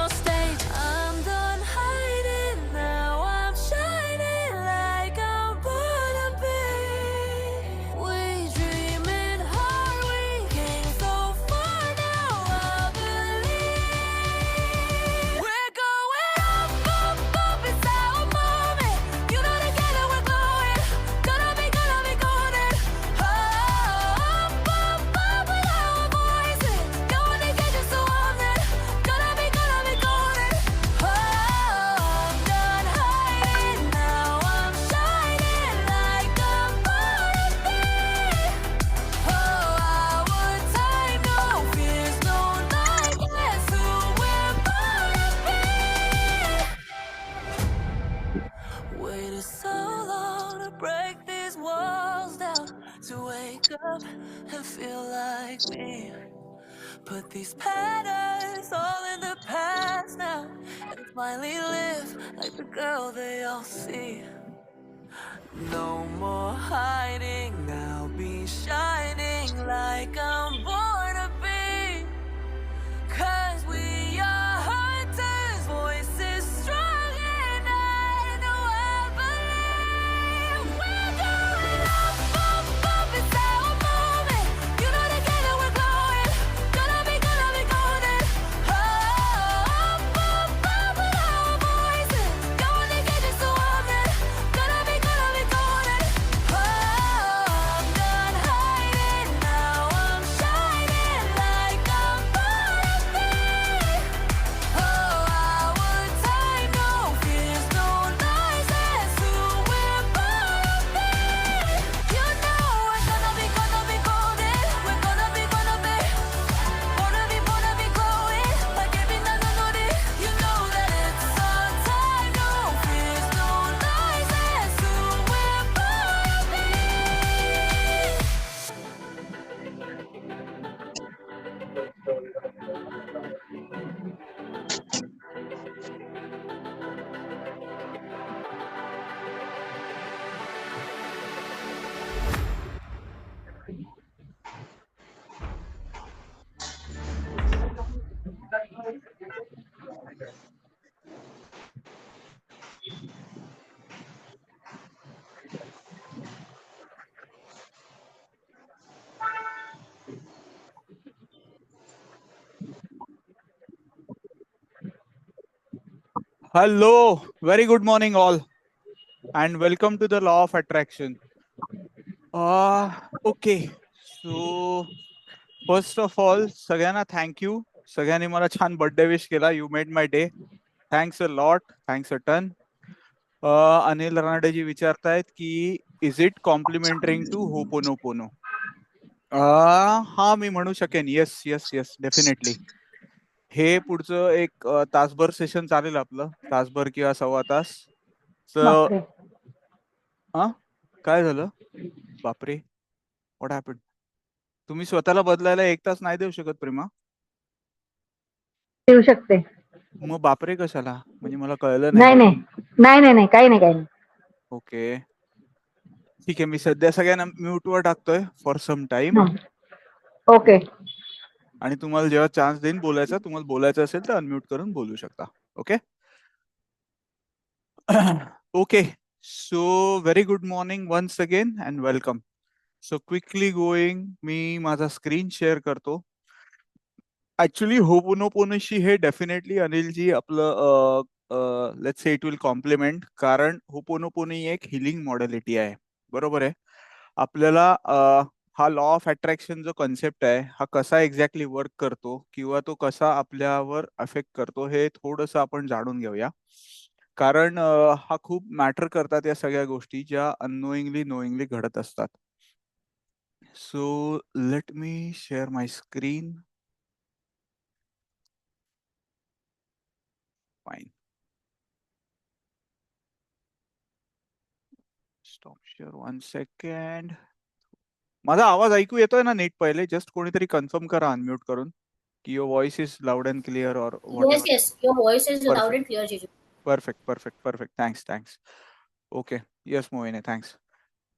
your stage. I'm done hiding now, I'm shining like I'm born to be. We dreaming hard, we came so far now, I believe. We're going up, up, up, it's our moment. You know together we're glowing. Gonna be golden. Up, up, up with our voices. Going to get you so on it. Gonna be golden. Oh, I'm done hiding now, I'm shining like I'm born to be. Oh, our time, no fears, no night, that's who we're born to be. Waited so long to break these walls down, to wake up and feel like me. Put these patterns all in the past now, and finally live like the girl they all see. No more hiding, I'll be shining like I'm born to be. 'Cause we are hunters, voices strong, and I know I believe. We're going up, up, up, it's our moment. You know together we're glowing. Gonna be golden. Oh, up, up, up with our voices. Going to get you so on it. Gonna be golden. Oh, I'm done hiding now, I'm shining like I'm born to be. Oh, our time, no fears, no lies, that's who we're born to be. You know we're gonna be golden. We're gonna be glowing like every nanonori. You know that it's our time, no fears, no lies, that's who we're born to be. Hello, very good morning, all, and welcome to the Law of Attraction. Okay, so first of all, सगळ्यांना thank you. सगळ्यांनी मला छान birthday wish केला. You made my day. Thanks a lot. Thanks a ton. Anil Ranadeji विचारतायत की is it complimenting to Ho'oponopono? हा मी म्हणू शकेन. Yes yes yes definitely. हे पुढचं एक तासभर सेशन चालेल आपलं, तासभर किंवा सव्वा तास. बापरे. काय झालं? बापरे, व्हॉट हॅपन्ड? तुम्ही स्वतःला बदलायला 1 तास नाही देऊ शकत प्रेमा? देऊ शकते. मग बापरे कशाला? म्हणजे मला कळलं नाही नाही. नाही नाही नाही काही नाही. ओके, ठीक आहे. मी सध्या सगळ्यांना म्यूट वर टाकतोय फॉर सम टाइम. ओके. आणि तुम्हाला जेव्हा चान्स देईन बोलायचा, तुम्हाला बोलायचं असेल तर अनम्यूट करून बोलू शकता. Okay okay. So very good morning once again and welcome. So quickly going, मी माझा स्क्रीन शेअर करतो. ऍक्च्युली होपोनोपोनोशी हे डेफिनेटली अनिलजी आपलं let's say it will complement, कारण होपोनोपोनो ही एक हिलिंग मॉडेलिटी आहे. बरोबर आहे. आपल्याला हा लॉ ऑफ अट्रॅक्शन जो कन्सेप्ट आहे हा कसा एक्झॅक्टली वर्क करतो किंवा तो कसा आपल्यावर अफेक्ट करतो हे थोडंसं आपण जाणून घेऊया. कारण हा खूप मॅटर करतात या सगळ्या गोष्टी ज्या अननोईंगली नोईंगली घडत असतात. So let me share my screen. Fine. Stop share 1 second. माझा आवाज ऐकू येतोय ना नीट? पहिले जस्ट कोणीतरी कन्फर्म करा अनम्यूट करून की your voice is loud and clear और whatever. Yes, your voice is loud and clear, Jiju. Perfect. Thanks. Okay. Yes, Mohini, thanks.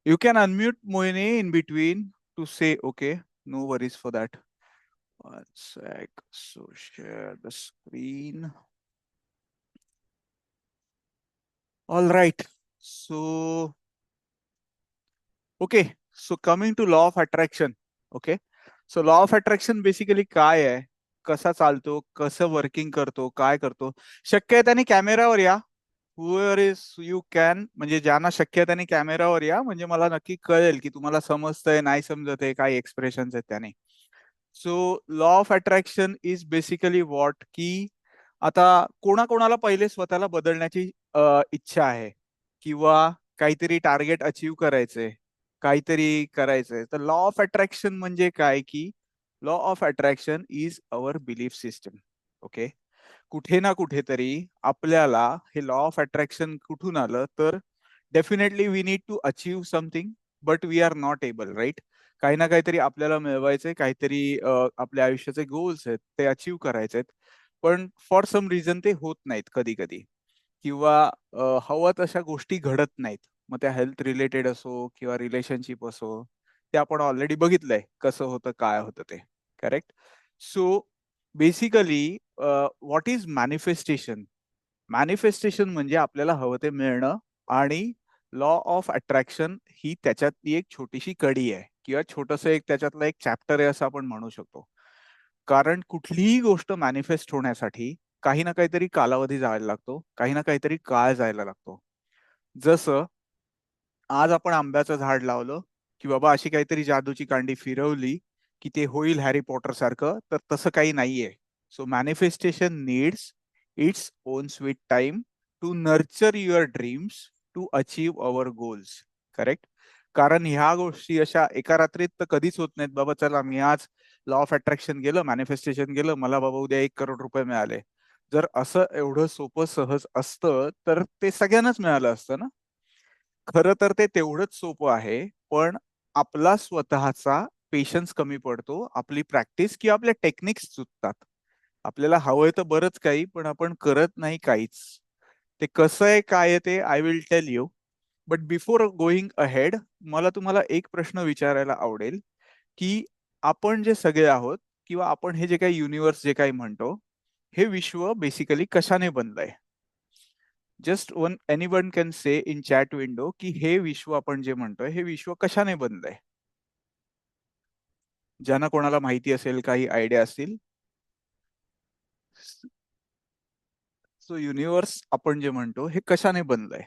You can unmute Mohini in between to say okay. No worries for that. 1 sec. So share the screen. All right. So, okay. So coming to law of attraction. Okay. So law of attraction basically काय आहे, कसा चालतो, कसं working करतो, काय करतो. शक्य आहे त्याने कॅमेरावर या. हुएवर इज यू कॅन, म्हणजे ज्यांना शक्य आहे त्यांनी कॅमेरावर या, म्हणजे मला नक्की कळेल की तुम्हाला समजतंय नाही समजत आहे, काय एक्सप्रेशन्स आहेत त्याने. So law of attraction is basically what, की आता कोणाकोणाला पहिले स्वतःला बदलण्याची इच्छा आहे, किंवा काहीतरी टार्गेट अचीव्ह करायचंय, काहीतरी करायचंय. तर लॉ ऑफ अट्रॅक्शन म्हणजे काय, की law of attraction is our belief system. Okay. कुठे ना कुठेतरी आपल्याला हे लॉ ऑफ अट्रॅक्शन कुठून आलं, तर definitely we need to achieve something, but we are not able, right. काही ना काहीतरी आपल्याला मिळवायचंय, काहीतरी आपल्या आयुष्याचे गोल्स आहेत ते अचीव्ह करायचे आहेत, पण फॉर सम रिझन ते होत नाहीत कधी कधी, किंवा हवं तशा गोष्टी घडत नाहीत. मग त्या हेल्थ रिलेटेड असो किंवा रिलेशनशिप असो, ते आपण ऑलरेडी बघितलंय कसं होतं, काय होतं ते. Correct. So basically what is manifestation. Manifestation म्हणजे आपल्याला हवं ते मिळणं, आणि लॉ ऑफ अट्रॅक्शन ही त्याच्यातली एक छोटीशी कडी आहे, किंवा छोटस एक त्याच्यातलं एक चॅप्टर आहे असं आपण म्हणू शकतो. कारण कुठलीही गोष्ट मॅनिफेस्ट होण्यासाठी काही ना काहीतरी कालावधी जायला लागतो, काही ना काहीतरी काळ जायला लागतो. जसं आज आपण आंब्याचं झाड लावलं, की बाबा अशी काहीतरी जादूची कांडी फिरवली की ते होईल हॅरी पॉटर सारखं, तर तसं काही नाहीये. So manifestation needs its own sweet time to nurture your dreams to achieve our goals. Correct. कारण ह्या गोष्टी अशा एका रात्रीत तर कधीच होत नाहीत. बाबा चला मी आज लॉ ऑफ अट्रॅक्शन गेलं, मॅनिफेस्टेशन गेलं, मला बाबा उद्या 1 करोड रुपये मिळाले. जर असं एवढं सोपं सहज असतं तर ते सगळ्यांनाच मिळालं असतं ना. खरं तर ते तेवढंच सोपं आहे, पण आपला स्वतःचा पेशन्स कमी पडतो, आपली प्रॅक्टिस किंवा आपल्या टेक्निक्स चुकतात. आपल्याला हवंय तर बरंच काही, पण आपण करत नाही काहीच. ते कसं आहे, काय आहे ते I will tell you. But before going ahead, मला तुम्हाला एक प्रश्न विचारायला आवडेल, की आपण जे सगळे आहोत, किंवा आपण हे जे काही युनिव्हर्स जे काही म्हणतो, हे विश्व बेसिकली कशाने बनलंय. Just one anyone can say in chat window की हे विश्व आपण जे म्हणतोय हे विश्व कशाने बनलंय. ज्यांना कोणाला माहिती असेल, काही आयडिया असतील. सो युनिव्हर्स आपण जे म्हणतो हे कशाने बनलंय.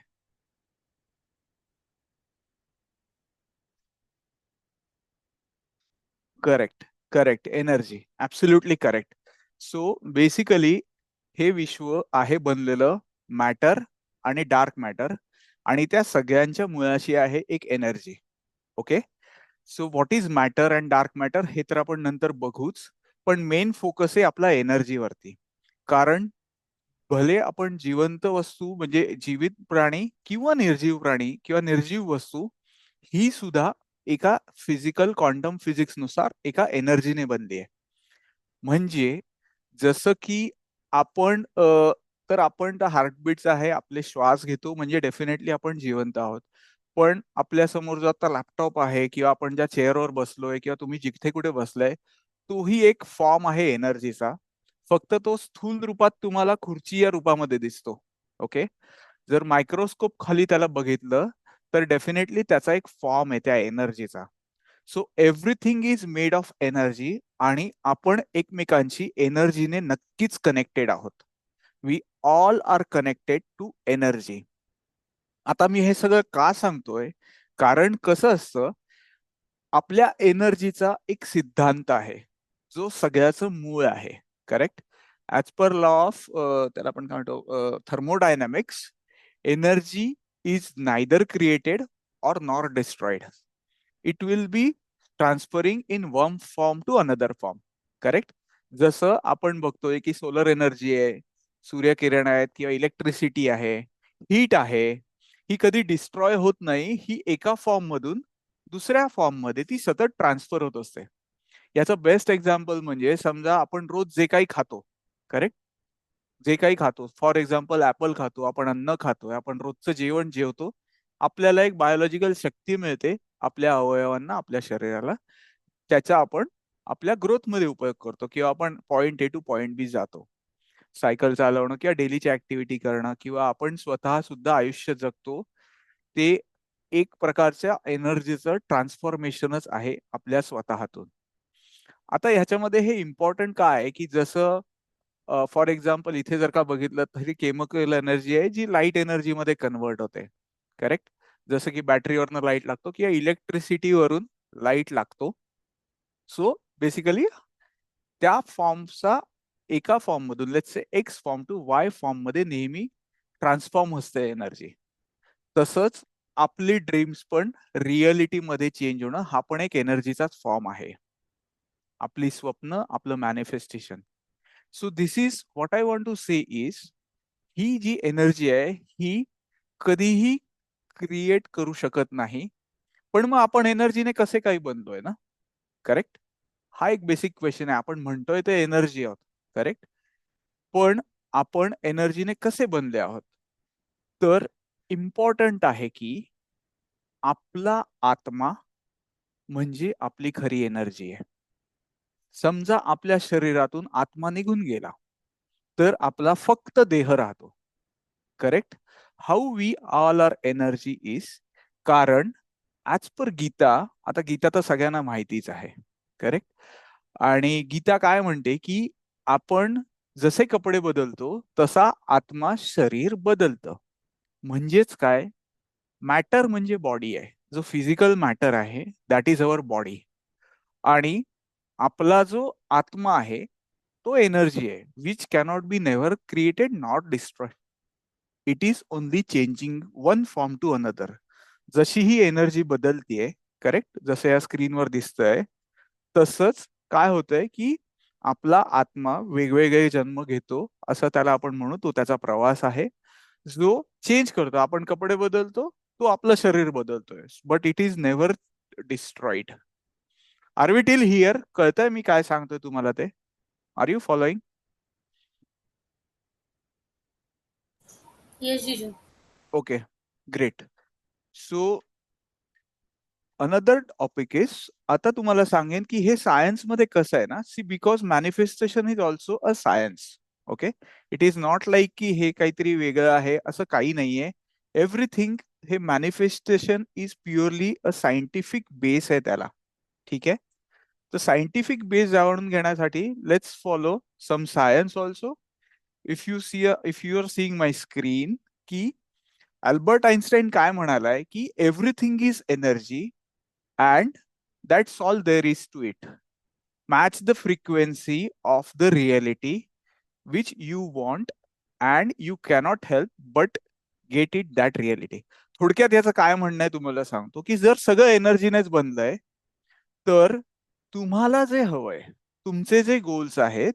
Correct. Correct. Energy. Absolutely correct. So basically हे विश्व आहे बनलेलं मॅटर आणि डार्क मॅटर, आणि त्या सगळ्यांच्या मुळाशी आहे एक energy. Okay. So what is matter and dark matter हे तर आपण नंतर बघूच, पण मेन फोकस आहे आपला एनर्जीवरती. कारण भले आपण जिवंत वस्तू म्हणजे जीवित प्राणी किंवा निर्जीव प्राणी किंवा निर्जीव वस्तू, ही सुद्धा एका फिजिकल क्वांटम फिजिक्स नुसार एका एनर्जीने बनली आहे. म्हणजे जसं की आपण तर आपण तर हार्टबीट्स आहे, आपले श्वास घेतो, म्हणजे डेफिनेटली आपण जिवंत आहोत. पण आपल्या समोर जो आता लॅपटॉप आहे, किंवा आपण ज्या चेअरवर बसलोय, किंवा तुम्ही जिथे कुठे बसलाय, तोही एक फॉर्म आहे एनर्जीचा. फक्त तो स्थूल रूपात तुम्हाला खुर्ची या रूपामध्ये दिसतो. ओके. जर मायक्रोस्कोप खाली त्याला बघितलं, तर डेफिनेटली त्याचा एक फॉर्म आहे त्या एनर्जीचा. So everything is made of energy, आणि आपण एकमेकांशी एनर्जीने नक्कीच कनेक्टेड आहोत. We all are connected to energy. आता मी हे सगळं का सांगतोय, कारण कसं असतं, आपल्या एनर्जीचा एक सिद्धांत आहे जो सगळ्याचं मूळ आहे. Correct. As per law of त्याला आपण काय म्हणतो, thermodynamics, energy is neither created or nor destroyed. It will be transferring in one form to another form. Correct. जसं आपण बघतोय की सोलर एनर्जी आहे, सूर्यकिरण आहेत, किंवा इलेक्ट्रिसिटी आहे, हीट आहे, ही कधी डिस्ट्रॉय होत नाही. ही एका फॉर्म मधून दुसऱ्या फॉर्म मध्ये ती सतत ट्रान्सफर होत असते. याचं बेस्ट एक्झाम्पल म्हणजे समजा आपण रोज जे काही खातो. करेक्ट. जे काही खातो, फॉर एक्झाम्पल ऍपल खातो, आपण अन्न खातोय, आपण रोजचं जेवण जेवतो, आपल्याला एक बायोलॉजिकल शक्ती मिळते आपल्या अवयवांना, आपल्या शरीराला. त्याचा आपण आपल्या ग्रोथ मध्ये उपयोग करतो, किंवा आपण पॉइंट ए टू पॉइंट बी जातो. सायकल चालवणं किंवा डेलीची ऍक्टिव्हिटी करणं किंवा आपण स्वतः सुद्धा आयुष्य जगतो, ते एक प्रकारच्या एनर्जीचं ट्रान्सफॉर्मेशनच आहे आपल्या स्वतःतून. आता ह्याच्यामध्ये हे इम्पॉर्टंट काय आहे, की जसं फॉर एक्झाम्पल इथे जर का बघितलं तरी केमिकल एनर्जी आहे जी लाईट एनर्जी मध्ये कन्वर्ट होते. करेक्ट? जसं की बॅटरीवरनं लाईट लागतो किंवा इलेक्ट्रिसिटीवरून लाईट लागतो. सो बेसिकली त्या फॉर्मचा एका फॉर्म मधून let's say X form to Y form मध्ये नेहमी ट्रान्सफॉर्म असते एनर्जी. तसंच आपली ड्रीम्स पण रिअलिटी मध्ये चेंज होणं हा पण एक एनर्जीचाच फॉर्म आहे. आपली स्वप्न, आपलं manifestation. So this is what I want to say is, ही जी एनर्जी आहे ही कधीही क्रिएट करू शकत नाही. पण मग आपण एनर्जीने कसे काही बनलोय ना? करेक्ट? हा एक बेसिक क्वेश्चन आहे. आपण म्हणतोय ते एनर्जी आहोत. करेक्ट? पण आपण एनर्जीने कसे बनले आहोत? तर इम्पॉर्टंट आहे की आपला आत्मा म्हणजे आपली खरी एनर्जी आहे. समजा आपल्या शरीरातून आत्मा निघून गेला तर आपला फक्त देह राहतो. Correct? How we all are energy is, कारण ऍज पर गीता, आता गीता तर सगळ्यांना माहितीच आहे. करेक्ट? आणि गीता काय म्हणते की आपण जसे कपडे बदलतो तसा आत्मा शरीर बदलतं. म्हणजेच काय, मॅटर म्हणजे बॉडी आहे. जो फिजिकल मॅटर आहे दॅट इज अवर बॉडी. आणि आपला जो आत्मा आहे तो एनर्जी आहे which cannot be never created not destroy. It is only changing one form to another. जशी ही एनर्जी बदलतीये, करेक्ट, जसं या स्क्रीनवर दिसतंय, तसंच काय होतंय की आपला आत्मा वेगवेगळे जन्म घेतो, असं त्याला आपण म्हणू. तो त्याचा प्रवास आहे जो चेंज करतो. आपण कपडे बदलतो, तो आपलं शरीर बदलतोय, but it is never destroyed. Are we till here? कळतंय मी काय सांगतोय तुम्हाला ते? Are you following? Yes, Jiju. Okay, great. So another topic is, आता तुम्हाला सांगेन की हे सायन्स मध्ये कसं आहे ना. See, because manifestation is also a science. Okay, it is not like की हे काहीतरी वेगळं आहे असं काही नाहीये. एव्हरीथिंग हे manifestation is purely a scientific base आहे त्याला. ठीक आहे? तर सायंटिफिक बेस जाणून घेण्यासाठी let's follow some science also. If you are seeing my screen, की अल्बर्ट आइन्स्टाईन काय म्हणालाय की everything is energy and that's all there is to it. Match the frequency of the reality which you want and you cannot help but get it that reality. थोडक्यात याचं काय म्हणणं आहे तुम्हाला सांगतो, की जर सगळं एनर्जीनेच बनलंय तर तुम्हाला जे हवंय, तुमचे जे गोल्स आहेत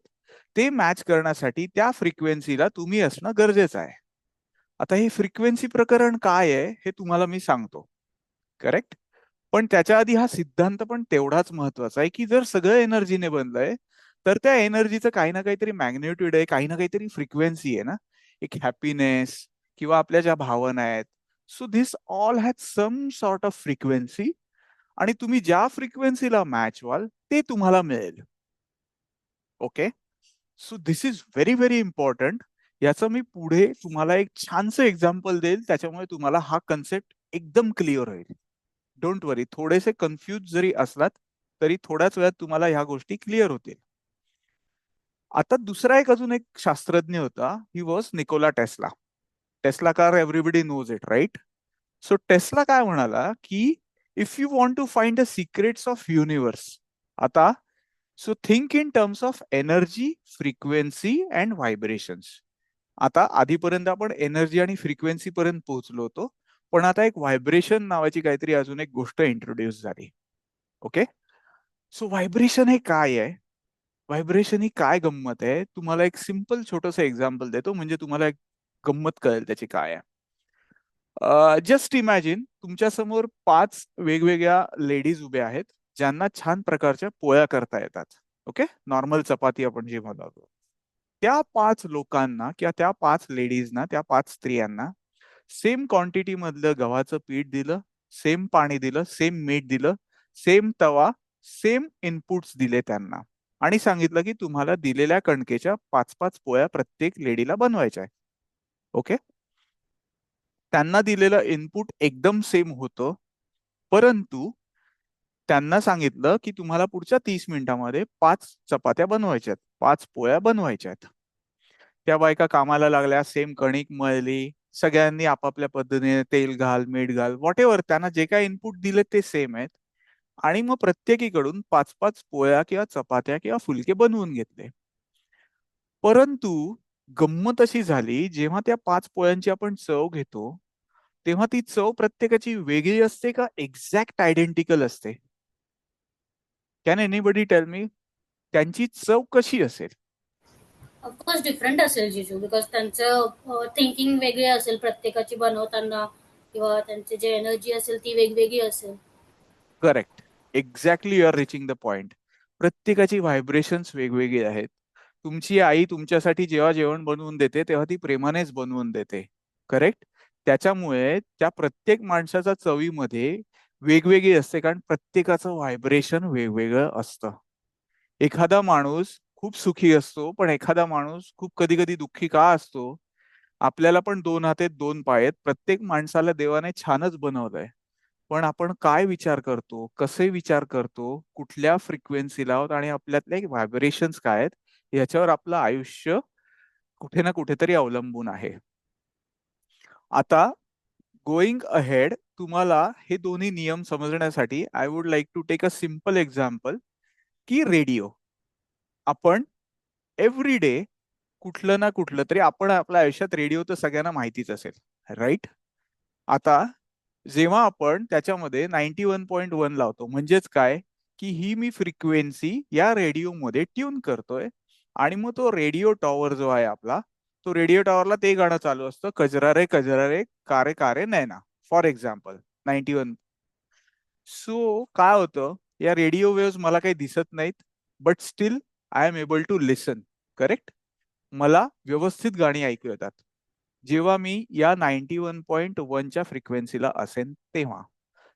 ते मॅच करण्यासाठी त्या फ्रिक्वेन्सीला तुम्ही असणं गरजेचं आहे. आता हे फ्रिक्वेन्सी प्रकरण काय आहे हे तुम्हाला मी सांगतो. करेक्ट? पण त्याच्या आधी हा सिद्धांत पण तेवढाच महत्वाचा आहे की जर सगळं एनर्जीने बनलंय तर त्या एनर्जीचं काही ना काहीतरी मॅग्नेट्यूड आहे, काही ना काहीतरी फ्रिक्वेन्सी आहे ना. एक हॅपीनेस किंवा आपल्या ज्या भावना आहेत, so this all has some sort of frequency. आणि तुम्ही ज्या फ्रिक्वेन्सीला मॅच व्हाल ते तुम्हाला मिळेल. Okay, so this is very very important. याचं मी पुढे तुम्हाला एक छानसं एक्झाम्पल देईल, त्याच्यामुळे तुम्हाला हा कन्सेप्ट एकदम क्लिअर होईल. डोंट वरी, थोडेसे कन्फ्यूज जरी असलात तरी थोड्याच वेळात तुम्हाला ह्या गोष्टी क्लिअर होतील. आता दुसरा एक अजून एक शास्त्रज्ञ होता. He was Nikola Tesla. Tesla car everybody knows it, right? So Tesla काय म्हणाला की if you want to find the secrets of universe, आता so think in terms of energy, frequency and vibrations. आता आधीपर्यंत आपण एनर्जी आणि frequency पर्यंत पोहोचलो होतो, पण आता एक व्हायब्रेशन नावाची काहीतरी अजून एक गोष्ट इंट्रोड्यूस झाली. ओके, सो व्हायब्रेशन हे काय आहे, व्हायब्रेशन ही काय गंमत आहे, तुम्हाला एक सिंपल छोटस एक्झाम्पल देतो म्हणजे तुम्हाला एक गंमत कळेल त्याची काय आहे. जस्ट इमॅजिन तुमच्या समोर 5 वेगवेगळ्या लेडीज उभ्या आहेत ज्यांना छान प्रकारच्या पोळ्या करता येतात. ओके, नॉर्मल चपाती आपण जे म्हणतो. त्या 5 लोकांना किंवा त्या 5 लेडीजना, त्या 5 स्त्रियांना सेम क्वांटिटी मधलं गव्हाचं पीठ दिलं, सेम पाणी दिलं, सेम मीठ दिलं, सेम तवा, सेम इनपुट्स दिले त्यांना, आणि सांगितलं की तुम्हाला दिलेल्या कणकेच्या 5-5 पोळ्या प्रत्येक लेडीला बनवायच्या आहे. ओके. त्यांना दिलेलं इनपुट एकदम सेम होतं, परंतु त्यांना सांगितलं की तुम्हाला पुढच्या 30 मिनिटांमध्ये 5 चपात्या बनवायच्या आहेत, 5 पोळ्या बनवायच्या आहेत. त्या बायका कामाला लागल्या, सेम कणिक मळली, सगळ्यांनी आपापल्या पद्धतीने तेल घाल, मीठ घाल, व्हॉट एव्हर त्यांना जे काही इनपुट दिले ते सेम आहेत. आणि मग प्रत्येकीकडून 5-5 पोळ्या किंवा चपात्या किंवा फुलके बनवून घेतले. परंतु गंमत अशी झाली, जेव्हा त्या 5 पोळ्यांची आपण चव घेतो, तेव्हा ती चव प्रत्येकाची वेगळी असते का एक्झॅक्ट आयडेंटिकल असते? कॅन एनीबडी टेल मी त्यांची चव कशी असेल? ऑफकोर्स डिफरंट असेल जिजू, बिकॉज त्यांचं थिंकिंग वेगळी असेल प्रत्येकाची बनवताना, किंवा त्यांची जे एनर्जी असेल ती वेगवेगळी असेल. Correct. Exactly you are reaching the point. प्रत्येकाची व्हायब्रेशन्स वेगवेगळी आहेत. तुमची आई तुमच्यासाठी जेव्हा जेवण बनवून देते तेव्हा ती प्रेमानेच बनवून देते. करेक्ट. त्याच्यामुळे त्या प्रत्येक माणसाच्या चवीमध्ये वेगवेगळी असते, कारण प्रत्येकाचं व्हायब्रेशन वेगवेगळं असतं. एखादा माणूस खूप सुखी असतो, पण एखादा माणूस खूप कधी कधी दुःखी का असतो? आपल्याला पण 2 हात आहेत, 2 पाय आहेत. प्रत्येक माणसाला देवाने छानच बनवलंय, पण आपण काय विचार करतो, कसे विचार करतो, कुठल्या फ्रिक्वेन्सीला आहोत आणि आपल्यातले व्हायब्रेशन्स काय आहेत, याच्यावर आपलं आयुष्य कुठे ना कुठेतरी अवलंबून आहे. आता गोइंग अहेड, तुम्हाला हे दोन्ही नियम समजण्यासाठी I would like to take a simple example, की रेडिओ. आपण एव्हरी डे कुठलं ना कुठलं तरी, आपण आपल्या आयुष्यात रेडिओ तर सगळ्यांना माहितीच असेल, राईट? आता जेव्हा आपण त्याच्यामध्ये 91.1 लावतो, म्हणजेच काय, की ही मी फ्रिक्वेन्सी या रेडिओमध्ये ट्यून करतोय, आणि मग तो रेडिओ टॉवर जो आहे आपला, तो रेडिओ टॉवरला ते गाणं चालू असतं, कजरा रे कारे कारे नैना, फॉर एक्झाम्पल 91. सो काय होतं, या रेडिओ वेव्स मला काही दिसत नाहीत, but still I am able to listen. Correct. मला व्यवस्थित गाणी ऐकू येतात जेव्हा मी या 91.1च्या फ्रिक्वेन्सीला असेन तेव्हा.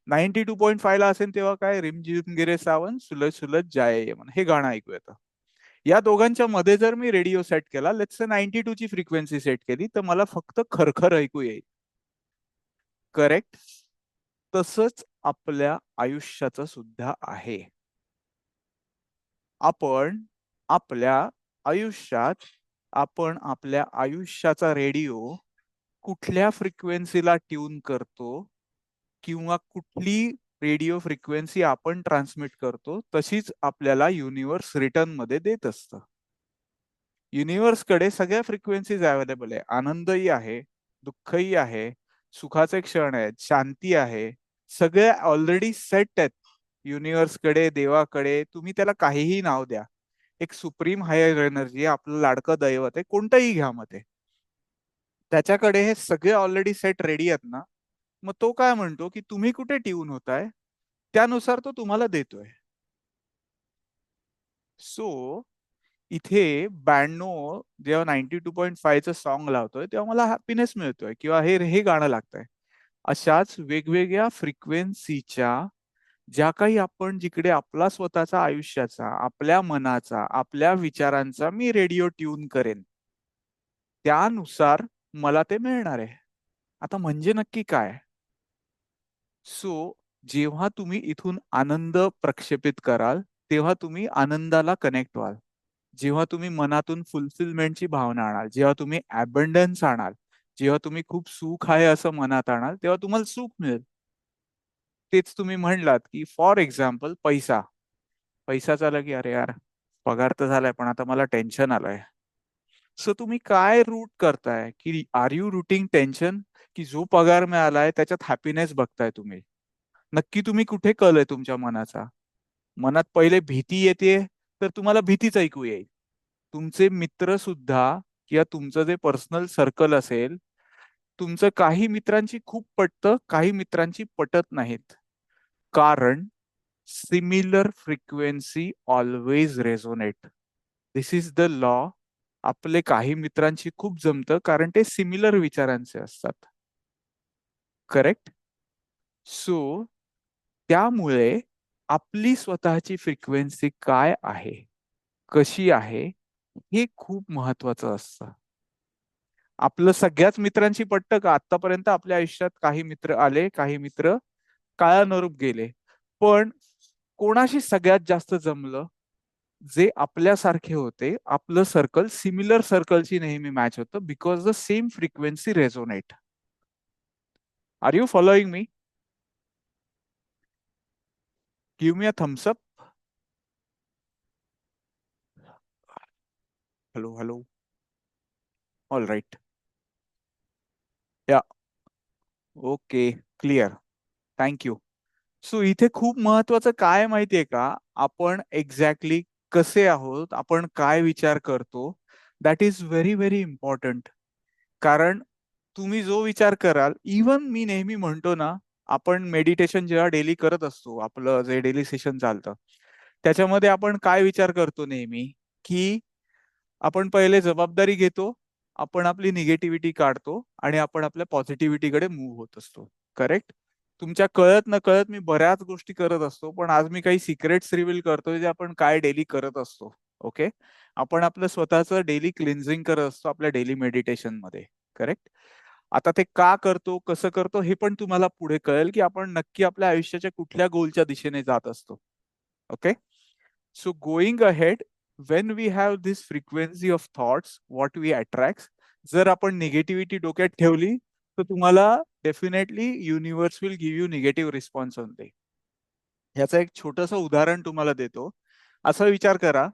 92.5 ला असेल तेव्हा काय, रिमझिम गिरे सावन सुलज सुलज जाये यमन, हे गाणं ऐकू येतं. या दोघांच्या मध्ये जर मी रेडिओ सेट केला, लेट्स से 92 ची फ्रिक्वेन्सी सेट केली, तर मला फक्त खरखर ऐकू येईल. करेक्ट. तसंच आपल्या आयुष्याचं सुद्धा आहे. आपण आपल्या आयुष्यात आपण आपल्या आयुष्याचा रेडिओ कुठल्या फ्रिक्वेन्सीला ट्यून करतो, किंवा कुठली रेडिओ फ्रिक्वेन्सी आपण ट्रान्समिट करतो, तशीच आपल्याला युनिव्हर्स रिटर्न मध्ये देत असतं. युनिव्हर्स कडे सगळ्या फ्रिक्वेन्सीज अवेलेबल आहे. आनंदही आहे, दुःखही आहे, सुखाचे क्षण आहेत, शांती आहे, सगळे ऑलरेडी सेट आहेत. युनिव्हर्स कडे, देवाकडे, तुम्ही त्याला काहीही नाव द्या. एक सुप्रीम हायर एनर्जी, आपलं लाडकं दैवत आहे, कोणतंही घ्या मते, त्याच्याकडे हे सगळे ऑलरेडी सेट रेडी आहेत ना. मग तो काय म्हणतो, की तुम्ही कुठे ट्यून होताय, त्यानुसार तो तुम्हाला देतोय. सो इथे 92 जेव्हा 92.5चं सॉन्ग लावतोय, तेव्हा मला हॅपीनेस मिळतोय, किंवा हे हे गाणं लागतंय. अशाच वेगवेगळ्या फ्रिक्वेन्सीच्या ज्या काही आपण जिकडे आपला स्वतःचा आयुष्याचा, आपल्या मनाचा, आपल्या विचारांचा मी रेडिओ ट्यून करेन, त्यानुसार मला ते मिळणार आहे. आता म्हणजे नक्की काय? सो जेव्हा तुम्ही इथून आनंद प्रक्षेपित कराल, तेव्हा तुम्ही आनंदाला कनेक्ट व्हाल. जेव्हा तुम्ही मनातून फुलफिलमेंटची भावना आणाल, जेव्हा तुम्ही अबंडन्स आणाल, जेव्हा तुम्ही खूप सुख आहे असं मनात आणाल, तेव्हा तुम्हाला सुख मिळेल. तेच तुम्ही म्हणलात, की फॉर एक्झाम्पल पैसा. पैसा झाला की अरे यार, पगार तर झालाय, पण आता मला टेन्शन आलंय. सो तुम्ही काय रूट करताय, की आर यू रुटिंग टेन्शन, की जो पगार मिळालाय त्याच्यात हॅपीनेस बघताय तुम्ही? नक्की तुम्ही कुठे कल आहे तुमच्या मनाचा? मनात पहिले भीती येते, तर तुम्हाला भीतीच ऐकू येईल. तुमचे मित्र सुद्धा, किंवा तुमचं जे पर्सनल सर्कल असेल, तुमचं काही मित्रांची खूप पटतं, काही मित्रांची पटत नाहीत, कारण similar frequency always resonate. This is the law. आपले काही मित्रांशी खूप जमतं, कारण ते सिमिलर विचारांचे असतात. करेक्ट. सो त्यामुळे आपली स्वतःची फ्रिक्वेन्सी काय आहे कशी आहे हे खूप महत्वाचं असतं. आपलं सगळ्याच मित्रांशी पटतं का? आतापर्यंत आपल्या आयुष्यात काही मित्र आले, काही मित्र काळानुरूप गेले. पण कोणाशी सगळ्यात जास्त जमलं? जे आपल्यासारखे होते. आपलं सर्कल सिमिलर सर्कलची नेहमी मॅच होतं because the same frequency resonate. Are you following me? Give me a thumbs up. Hello hello. All right. Yeah. Okay. Clear. Thank you. So इथे खूप महत्वाचं काय माहितीये का? आपण एक्झॅक्टली कसे आहोत, आपण काय विचार करतो, that is very very important. कारण तुम्ही जो विचार कराल, इवन मी नेहमी म्हणतो ना, आपण मेडिटेशन जेव्हा डेली करत असतो, आपलं जे डेली सेशन चालतं, त्याच्यामध्ये आपण काय विचार करतो नेहमी, की आपण पहिले जबाबदारी घेतो, आपण आपली निगेटिव्हिटी काढतो आणि आपण आपल्या पॉझिटिव्हिटीकडे मूव्ह होत असतो. करेक्ट? तुमच्या कळत न कळत मी बऱ्याच गोष्टी करत असतो, पण आज मी काही सिक्रेट्स रिव्हील करतोय जे आपण काय डेली करत असतो. ओके? आपण आपलं स्वतःचं डेली क्लिन्झिंग करत असतो आपल्या डेली मेडिटेशन मध्ये. करेक्ट? आता ते का करतो, कसं करतो हे पण तुम्हाला पुढे कळेल, की आपण नक्की आपल्या आयुष्याच्या कुठल्या गोलच्या दिशेने जात असतो. Okay? So going ahead, when we have this frequency of thoughts, what we attract. जर आपण निगेटिव्हिटी डोक्यात ठेवली, तर तुम्हाला definitely universe will give you negative response on day. ह्याचं एक छोटंसं उदाहरण तुम्हाला देतो. असा विचार करा,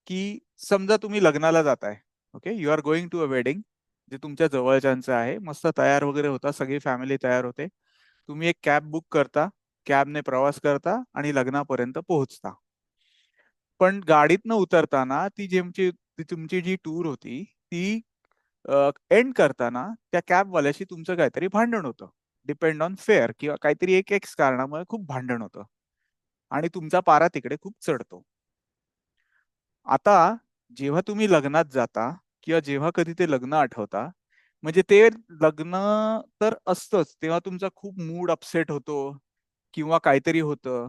की समजा तुम्ही लग्नाला जाताय. Okay, you are going to a wedding, जे तुमच्या जवळच्यांचं आहे. मस्त तयार वगैरे होता, सगळी फॅमिली तयार होते. तुम्ही एक कॅब बुक करता, कॅबने प्रवास करता आणि लग्नापर्यंत पोहोचता. पण गाडीतनं उतरताना ती तुमची जी टूर होती ती एंड करताना त्या कॅबवाल्याशी तुमचं काहीतरी भांडण होतं. डिपेंड ऑन फेअर किंवा काहीतरी एक एक्स कारणामुळे खूप भांडण होतं आणि तुमचा पारा तिकडे खूप चढतो. आता जेव्हा तुम्ही लग्नात जाता किंवा जेव्हा कधी ते लग्न आठवता, म्हणजे ते लग्न तर असतंच, तेव्हा तुमचा खूप मूड अपसेट होतो किंवा काहीतरी होतं.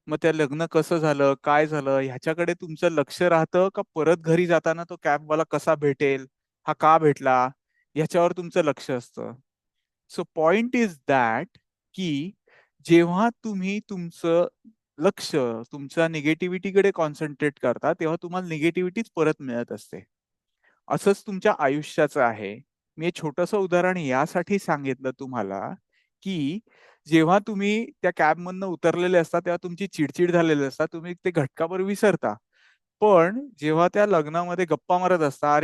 मग त्या लग्न कसं झालं, काय झालं ह्याच्याकडे तुमचं लक्ष राहतं का परत घरी जाताना तो कॅबवाला कसा भेटेल, हा का भेटला, ह्याच्यावर तुमचं लक्ष असतं. सो पॉइंट इज दॅट की जेव्हा तुम्ही तुमचं लक्ष तुमच्या निगेटिव्हिटीकडे कॉन्सन्ट्रेट करता, तेव्हा तुम्हाला निगेटिव्हिटीच परत मिळत असते. असंच तुमच्या आयुष्याचं आहे. मी एक छोटंसं उदाहरण यासाठी सांगितलं तुम्हाला, की जेव्हा तुम्ही त्या कॅबमधनं उतरलेले असता, तेव्हा तुमची चिडचिड झालेली असता. तुम्ही ते घटकाभर विसरता. पण जेव्हा त्या लग्नामध्ये गप्पा मारत असता,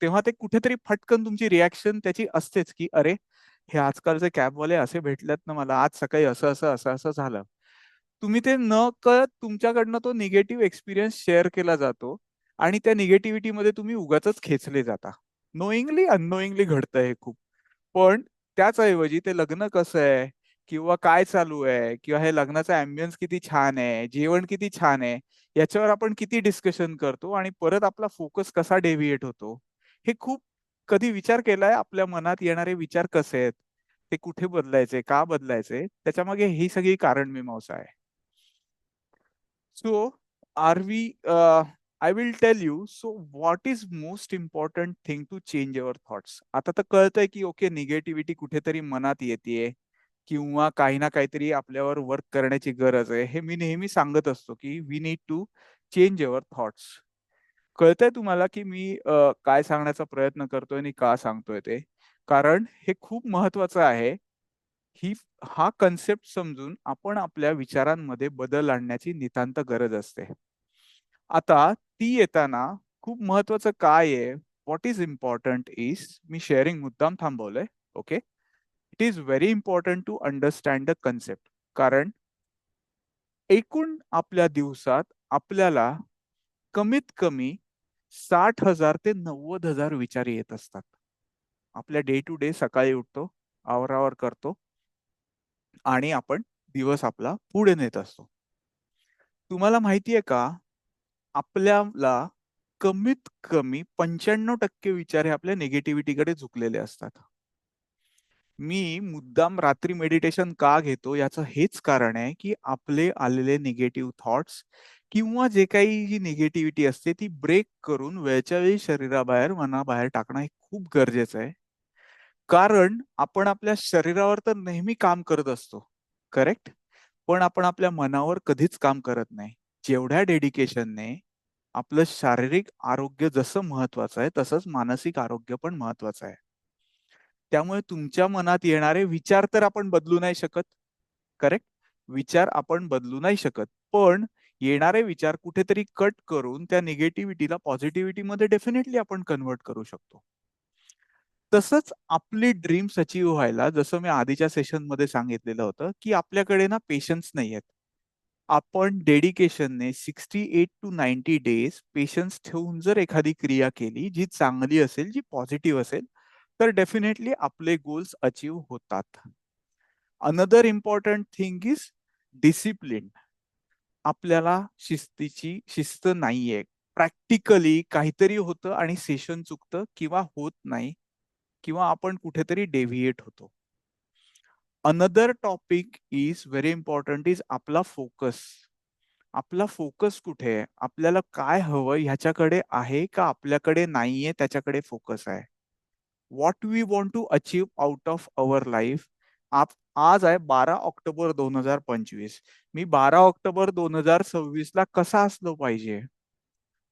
तेव्हा ते कुठेतरी फटकन तुमची रिएक्शन त्याची असतेच, की "अरे, हे आजकालचे कॅबवाले असे भेटलेत ना मला, आज सकाळी असं झालं." तुम्ही ते नकळत तुमच्याकडनं तो निगेटिव्ह एक्सपिरियन्स शेअर केला जातो आणि त्या निगेटिव्हिटीमध्ये तुम्ही उगाचच खेचले जाता. नोइंगली, अननोइंगली घडतं हे खूप. पण त्याच ऐवजी ते लग्न कसं आहे किंवा काय चालू आहे किंवा हे लग्नाचा अँबियन्स किती छान आहे, जेवण किती छान आहे, याच्यावर आपण किती डिस्कशन करतो आणि परत आपला फोकस कसा डेव्हिएट होतो. हे खूप कधी विचार केलाय आपल्या मनात येणारे विचार कसे आहेत? ते कुठे बदलायचे, का बदलायचे? त्याच्यामागे ही सगळी कारणमीमांसा आहे. So, are we? I will tell you. So, what is most important thing to change our thoughts? आता तर कळतंय की ओके निगेटिव्हिटी कुठेतरी मनात येतेय किंवा काही ना काहीतरी आपल्यावर वर्क करण्याची गरज आहे. हे मी नेहमी सांगत असतो की we need to change our thoughts. कळतंय तुम्हाला की मी काय सांगण्याचा प्रयत्न करतोय आणि का सांगतोय ते? कारण हे खूप महत्वाचं आहे. ही हा कन्सेप्ट समजून आपण आपल्या विचारांमध्ये बदल आणण्याची नितांत गरज असते. आता ती येताना खूप महत्वाचं काय आहे, व्हॉट इज इम्पॉर्टंट इज, मी शेअरिंग मुद्दाम थांबवलंय. Okay, it is very important to understand the concept. कारण एकूण आपल्या दिवसात आपल्याला कमीत कमी 60,000 ते 90,000 विचार येत असतात. आपल्या डे टू डे सकाळी उठतो, आवरावर करतो आणि आपण दिवस आपला पुढे नेत असतो. तुम्हाला माहितीये का, आपल्याला कमीत कमी 95% विचार हे आपल्या निगेटिव्हिटीकडे झुकलेले असतात. मी मुद्दाम रात्री मेडिटेशन का घेतो याचं हेच कारण आहे, की आपले आलेले निगेटिव्ह थॉट्स किंवा जे काही जी निगेटिव्हिटी असते ती ब्रेक करून वेळच्या वेळी शरीराबाहेर मनाबाहेर टाकणं हे खूप गरजेचं आहे. कारण आपण आपल्या शरीरावर तर नेहमी काम करत असतो, करेक्ट? पण आपण आपल्या मनावर कधीच काम करत नाही. जेवढ्या डेडिकेशनने आपलं शारीरिक आरोग्य जसं महत्वाचं आहे, तसंच मानसिक आरोग्य पण महत्वाचं आहे. त्यामुळे तुमच्या मनात येणारे विचार तर आपण बदलू नाही शकत, करेक्ट? विचार आपण बदलू नाही शकत. पण येणारे विचार कुठेतरी कट करून त्या निगेटिव्हिटीला पॉझिटिव्हिटीमध्ये डेफिनेटली आपण कन्व्हर्ट करू शकतो. तसंच आपली ड्रीम्स अचीव्ह व्हायला जसं मी आधीच्या सेशनमध्ये सांगितलेलं होतं, की आपल्याकडे ना पेशन्स नाहीयेत. आपण डेडिकेशनने 68 टू 90 डेज पेशन्स ठेवून जर एखादी क्रिया केली, जी चांगली असेल, जी पॉझिटिव्ह असेल, तर डेफिनेटली आपले गोल्स अचीव्ह होतात. Another important thing is discipline. आपल्याला शिस्त नाहीये. प्रॅक्टिकली काहीतरी होतं आणि सेशन चुकतं किंवा होत नाही किंवा आपण कुठेतरी डेव्हिएट होतो. Another topic is very important is आपला फोकस. आपला फोकस कुठे आहे? आपल्याला काय हवं ह्याच्याकडे आहे का आपल्याकडे नाहीये त्याच्याकडे फोकस आहे? What we want to achieve out of our life. आज आहे 12 ऑक्टोबर 2025. मी 12 ऑक्टोबर 2026 ला कसा असलो पाहिजे?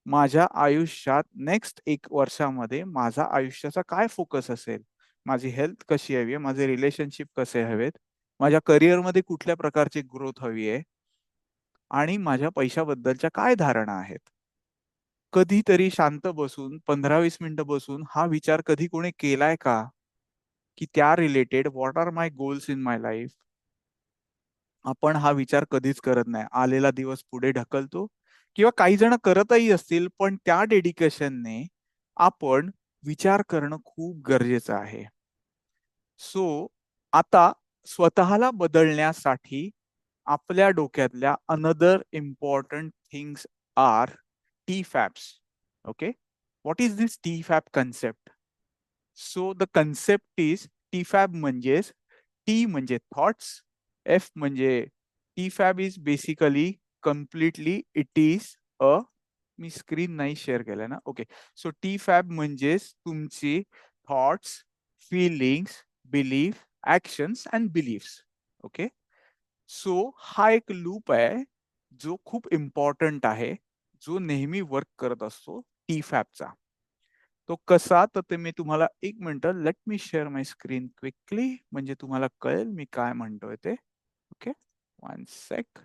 माझ्या आयुष्यात नेक्स्ट 1 वर्षामध्ये माझा आयुष्याचा काय फोकस असेल? माझी हेल्थ कशी हवी आहे? माझे रिलेशनशिप कसे हवेत? माझ्या करिअरमध्ये कुठल्या प्रकारची ग्रोथ हवी आहे? आणि माझ्या पैशाबद्दलच्या काय धारणा आहेत? कधीतरी शांत बसून 15-20 मिनिटं बसून हा विचार कधी कोणी केलाय का? की त्या related what are my goals in my life? आपण हा विचार कधीच करत नाही. आलेला दिवस पुढे ढकलतो किंवा काही जण करतही असतील, पण त्या डेडिकेशनने आपण विचार करणं खूप गरजेचं आहे. सो आता स्वतःला बदलण्यासाठी आपल्या डोक्यातल्या another important things are TFABs. Okay, what is this TFAB concept? So the concept is TFAB म्हणजेच T म्हणजे thoughts, F म्हणजे TFAB is basically completely it is a me screen नाही शेअर केलं ना. ओके, सो TFAB म्हणजेच तुमची thoughts, feelings, belief, actions and beliefs. Okay, so हा एक लूप आहे जो खूप इम्पॉर्टंट आहे, जो नेहमी वर्क करत असतो TFABचा. तो कसा तर ते मी तुम्हाला 1 minute let me share my screen quickly म्हणजे तुम्हाला कळेल मी काय म्हणतोय ते. Okay, 1 sec.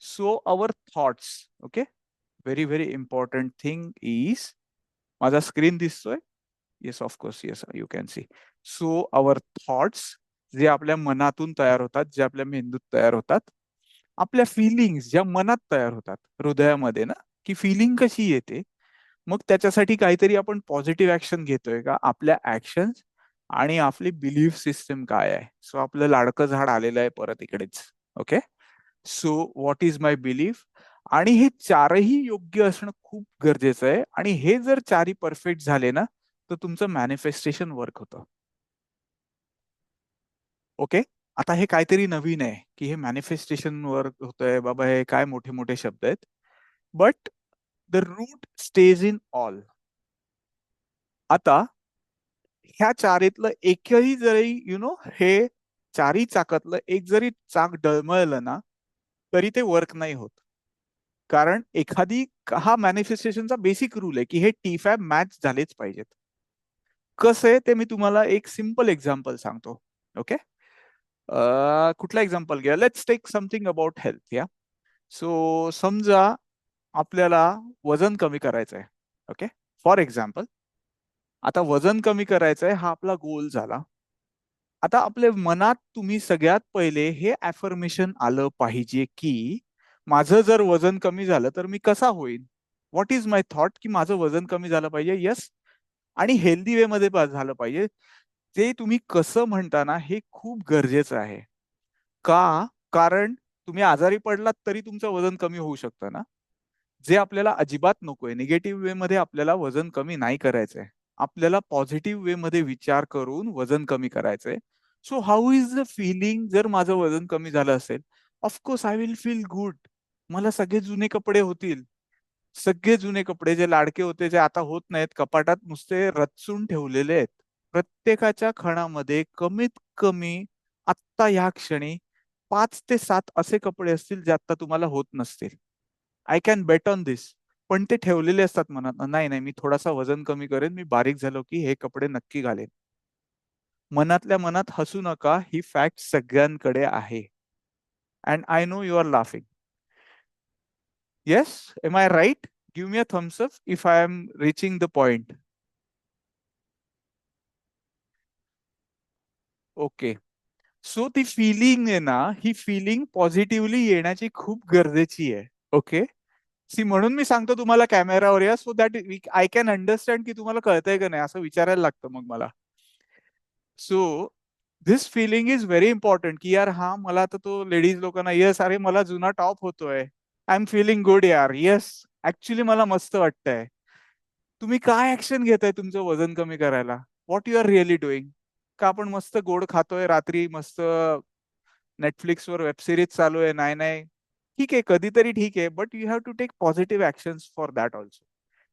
So our thoughts. Okay, very very important thing is माझा स्क्रीन दिसतोय. Yes of course yes you can see. So our thoughts जे आपल्या मनातून तयार होतात, जे आपल्या मेंदूत तयार होतात, आपल्या फिलिंग्स ज्या मनात तयार होतात हृदयामध्ये ना, की फिलिंग कशी येते, मग त्याच्यासाठी काहीतरी आपण पॉझिटिव्ह ऍक्शन घेतोय का? आपल्या ऍक्शन्स आणि आपली बिलीफ सिस्टम काय आहे? सो आपलं लाडकं झाड आलेलं आहे परत इकडेच. Okay, so what is my belief? आणि हे चारही योग्य असणं खूप गरजेचं आहे. आणि हे जर चारही परफेक्ट झाले ना, तर तुमचं मॅनिफेस्टेशन वर्क होतं. ओके, आता हे काहीतरी नवीन आहे की हे मॅनिफेस्टेशन वर्क होतंय बाबा, हे काय मोठे मोठे शब्द आहेत. But the root stage in all. आता ह्या चारीतलं एकही जरी हे चारही चाकातलं एक जरी चाक डळमळलं ना, तरी ते वर्क नाही होत. कारण हा मॅनिफेस्टेशनचा बेसिक रूल आहे की हे TFAB मॅच झालेच पाहिजेत. कसं आहे ते मी तुम्हाला एक सिंपल एक्झाम्पल सांगतो. ओके, कुठला एक्झाम्पल घ्या? Let's take something about health. Yeah, so समजा आपल्याला वजन कमी करायचं आहे. ओके, फॉर एक्झाम्पल आता वजन कमी करायचंय हा आपला गोल झाला. आता आपल्या मनात तुम्ही सगळ्यात पहिले हे अफर्मेशन आलं पाहिजे की माझं जर वजन कमी झालं तर मी कसा होईल? व्हॉट इज माय थॉट की माझं वजन कमी झालं पाहिजे. येस, आणि हेल्दी वे मध्ये झालं पाहिजे. ते तुम्ही कसं म्हणताना हे खूप गरजेचं आहे. का? कारण तुम्ही आजारी पडलात तरी तुमचं वजन कमी होऊ शकतं ना. जे आपल्याला अजिबात नकोय, निगेटिव्ह वे मध्ये आपल्याला वजन कमी नाही करायचंय. आपल्याला पॉझिटिव्ह वे मध्ये विचार करून वजन कमी करायचंय. So how is the feeling जर माझं वजन कमी झालं असेल? Of course I will feel good. मला सगळे जुने कपडे होतील. सगळे जुने कपडे जे लाडके होते, जे आता होत नाहीत, कपाटात नुसते रचून ठेवलेले आहेत. प्रत्येकाच्या खणामध्ये कमीत कमी आत्ता ह्या क्षणी 5 ते 7 असे कपडे असतील जे आता तुम्हाला होत नसतील. आय कॅन बेट ऑन दिस. पण ते ठेवलेले असतात मनात, नाही नाही, मी थोडासा वजन कमी करेन, मी बारीक झालो की हे कपडे नक्की घालेन. मनातल्या मनात हसू नका, ही फॅक्ट सगळ्यांकडे आहे. And I know you are laughing. Yes, am I right? Give me a thumbs up if I am reaching the point. Okay. So ती फिलिंग आहे ना, ही फिलिंग पॉझिटिव्हली येण्याची खूप गरजेची आहे. ओके. सी, म्हणून मी सांगतो तुम्हाला कॅमेरावर या, so that I can understand की तुम्हाला कळतंय का नाही, असं विचारायला लागतं मग मला. So this feeling is very important की यार, हा मला आता तो लेडीज लोकांना, येस अरे मला जुना टॉप होतोय, आय एम फिलिंग गुड यार, येस ऍक्च्युली मला मस्त वाटतंय. तुम्ही काय ऍक्शन घेताय तुमचं वजन कमी करायला? What you are really doing? का आपण मस्त गोड खातोय रात्री, मस्त नेटफ्लिक्सवर वेब सिरीज चालू आहे? नाही नाही, ठीक आहे, कधीतरी ठीक आहे, but you have to take positive actions for that also.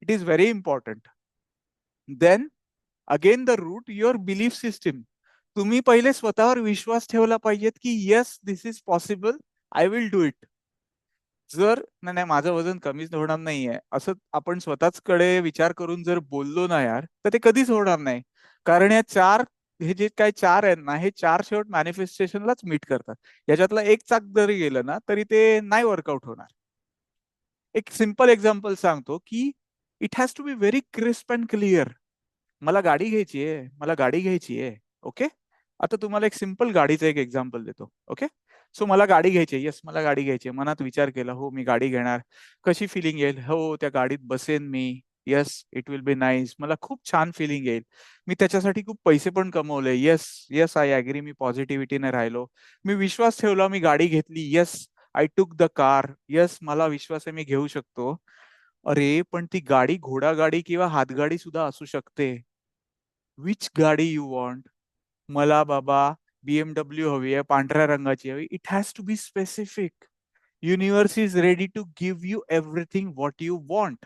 It is very important. Then again the root your belief system. तुम्ही पहिले स्वतःवर विश्वास ठेवला पाहिजेत की yes this is possible, I will do it. जर नाही नाही, माझं वजन कमीच होणार नाहीये असं आपण स्वतःच कडे विचार करून जर बोललो ना यार, तर ते कधीच होणार नाही. कारण या चार, हे जे काही चार आहेत ना, हे चार शेवट मॅनिफेस्टेशनलाच मीट करतात. याच्यातलं एक चाक जरी गेलं ना, तरी ते नाही वर्कआउट होणार. एक सिंपल एक्झाम्पल सांगतो की it has to be very crisp and clear. मला गाडी घ्यायची आहे, मला गाडी घ्यायची आहे. ओके. आता तुम्हाला एक सिंपल गाडीचं एक एक्झाम्पल देतो. ओके. सो मला गाडी घ्यायची आहे, येस मला गाडी घ्यायची आहे, मनात विचार केला, हो मी गाडी घेणार. कशी फिलिंग येईल? हो त्या गाडीत बसेन मी, yes it will be nice, मला खूप छान फिलिंग येईल. मी त्याच्यासाठी खूप पैसे पण कमवले, येस येस आय अग्री, मी पॉझिटिव्हिटीने राहिलो, मी विश्वास ठेवला, मी गाडी घेतली, yes I took the car, yes मला विश्वास आहे मी घेऊ शकतो. अरे पण ती गाडी घोडागाडी किंवा हातगाडी सुद्धा असू शकते. विच गाडी यू वॉन्ट? मला बाबा BMW हवी आहे, पांढऱ्या रंगाची हवी. It has to be specific. Universe is ready to give you everything what you want.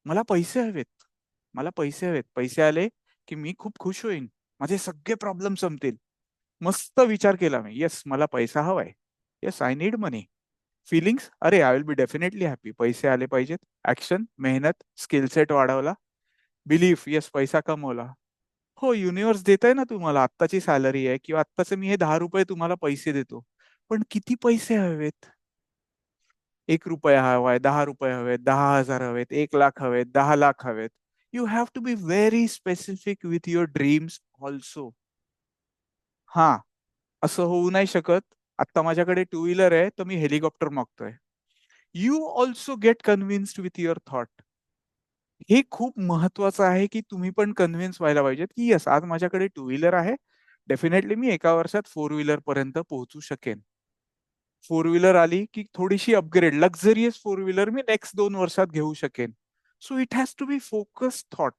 मला पैसे हवेत, मला पैसे हवेत, पैसे आले की मी खूप खुश होईन, माझे सगळे प्रॉब्लेम संपतील. मस्त विचार केला मी, येस मला पैसा हवाय, yes I need money. Feelings, अरे I will be definitely happy, पैसे आले पाहिजेत. ऍक्शन, मेहनत, स्किल सेट वाढवला. बिलीफ, येस पैसा कमवला. हो युनिव्हर्स देत आहे ना तुम्हाला, आत्ताची सॅलरी आहे किंवा आत्ताचे मी हे 10 रुपये तुम्हाला पैसे देतो. पण किती पैसे हवेत? 1 रुपया हवाय, 10 रुपये हवेत, 10,000 हवेत, 1 लाख हवेत, 10 लाख हवेत. You have to be very specific with your dreams also. हा, असं होऊ नाही शकत, आता माझ्याकडे 2 व्हीलर आहे तर मी हेलिकॉप्टर मागतोय. You also get convinced with your thought. हे खूप महत्वाचं आहे की तुम्ही पण कन्व्हिन्स व्हायला पाहिजेत की यस आज माझ्याकडे 2 व्हीलर आहे, डेफिनेटली मी एका वर्षात 4 व्हीलर पर्यंत पोहोचू शकेन. 4 व्हीलर आली की थोडीशी अपग्रेड, लक्झरियस 4 व्हीलर मी नेक्स्ट 2 वर्षात घेऊ शकेन. So it has to be focus thought.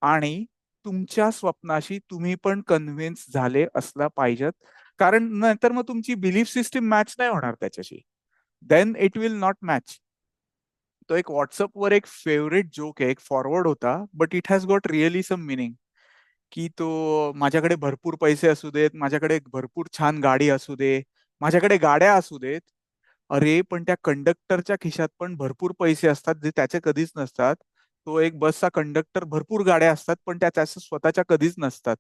आणि तुमच्या स्वप्नाशी तुम्ही पण कन्व्हिन्स झाले असला पाहिजेत. कारण नंतर मग तुमची बिलीफ सिस्टीम मॅच नाही होणार त्याच्याशी. Then it will not match. तो एक व्हॉट्सअपवर एक फेवरेट जोक आहे, एक फॉरवर्ड होता, but it has got really some meaning. की तो, माझ्याकडे भरपूर पैसे असू देत, माझ्याकडे भरपूर छान गाडी असू दे, माझ्याकडे गाड्या असू देत, अरे पण त्या कंडक्टरच्या खिशात पण भरपूर पैसे असतात जे त्याचे कधीच नसतात. तो एक बसचा कंडक्टर, भरपूर गाड्या असतात पण त्या त्याच्या स्वतःच्या कधीच नसतात.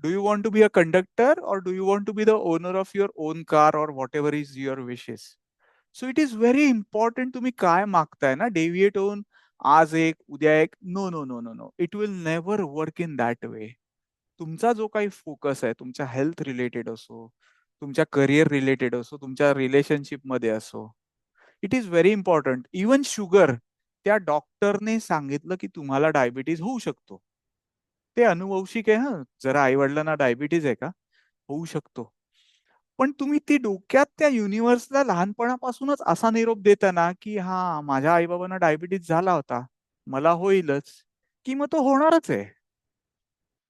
Do you want to be a conductor और do you want to be the owner of your own car और whatever is your wishes? So it is very important तुम्ही काय मागताय ना, डेव्हिएट होऊन आज एक उद्या एक, no no no no no, it will never work in that way. तुमचा जो काही फोकस आहे, तुमच्या हेल्थ रिलेटेड असो, तुमच्या करिअर रिलेटेड असो, तुमच्या रिलेशनशिप मध्ये असो, it is very important. Even sugar, त्या डॉक्टरने सांगितलं की तुम्हाला डायबिटीज होऊ शकतो, ते अनुवंशिक आहे. हा, जरा आई वडिलांना डायबिटीज आहे का? होऊ शकतो. पण तुम्ही ती डोक्यात त्या युनिव्हर्सला लहानपणापासूनच असा निरोप देताना की हा माझ्या आईबाबांना डायबिटीज झाला होता, मला होईलच, की मग तो होणारच आहे.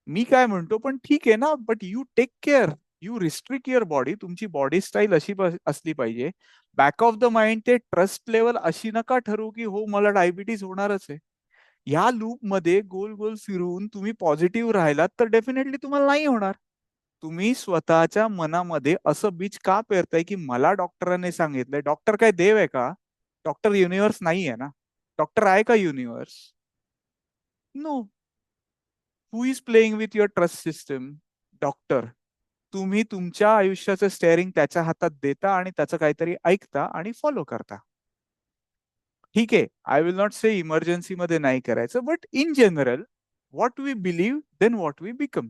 मी काय म्हणतो, पण ठीक आहे ना, but you take care, you restrict your body. तुमची बॉडी स्टाईल अशी असली पाहिजे. बॅक ऑफ द माइंड ते ट्रस्ट लेवल अशी नका ठरवू की हो मला डायबिटीज होणारच आहे. या लूप मध्ये गोल गोल फिरून तुम्ही पॉझिटिव्ह राहिलात तर डेफिनेटली तुम्हाला नाही होणार. तुम्ही स्वतःच्या मनामध्ये असं बीज का पेरताय की मला डॉक्टरांनी सांगितलंय. डॉक्टर काय देव आहे का? डॉक्टर युनिव्हर्स नाही आहे ना. डॉक्टर आहे का universe? No. Who is playing with your trust system? Doctor. तुम्ही तुमच्या आयुष्याचं स्टेअरिंग त्याच्या हातात देता आणि त्याचं काहीतरी ऐकता आणि फॉलो करता. ठीक आहे, I will not say emergency मध्ये नाही करायचं, but in general what we believe then what we become.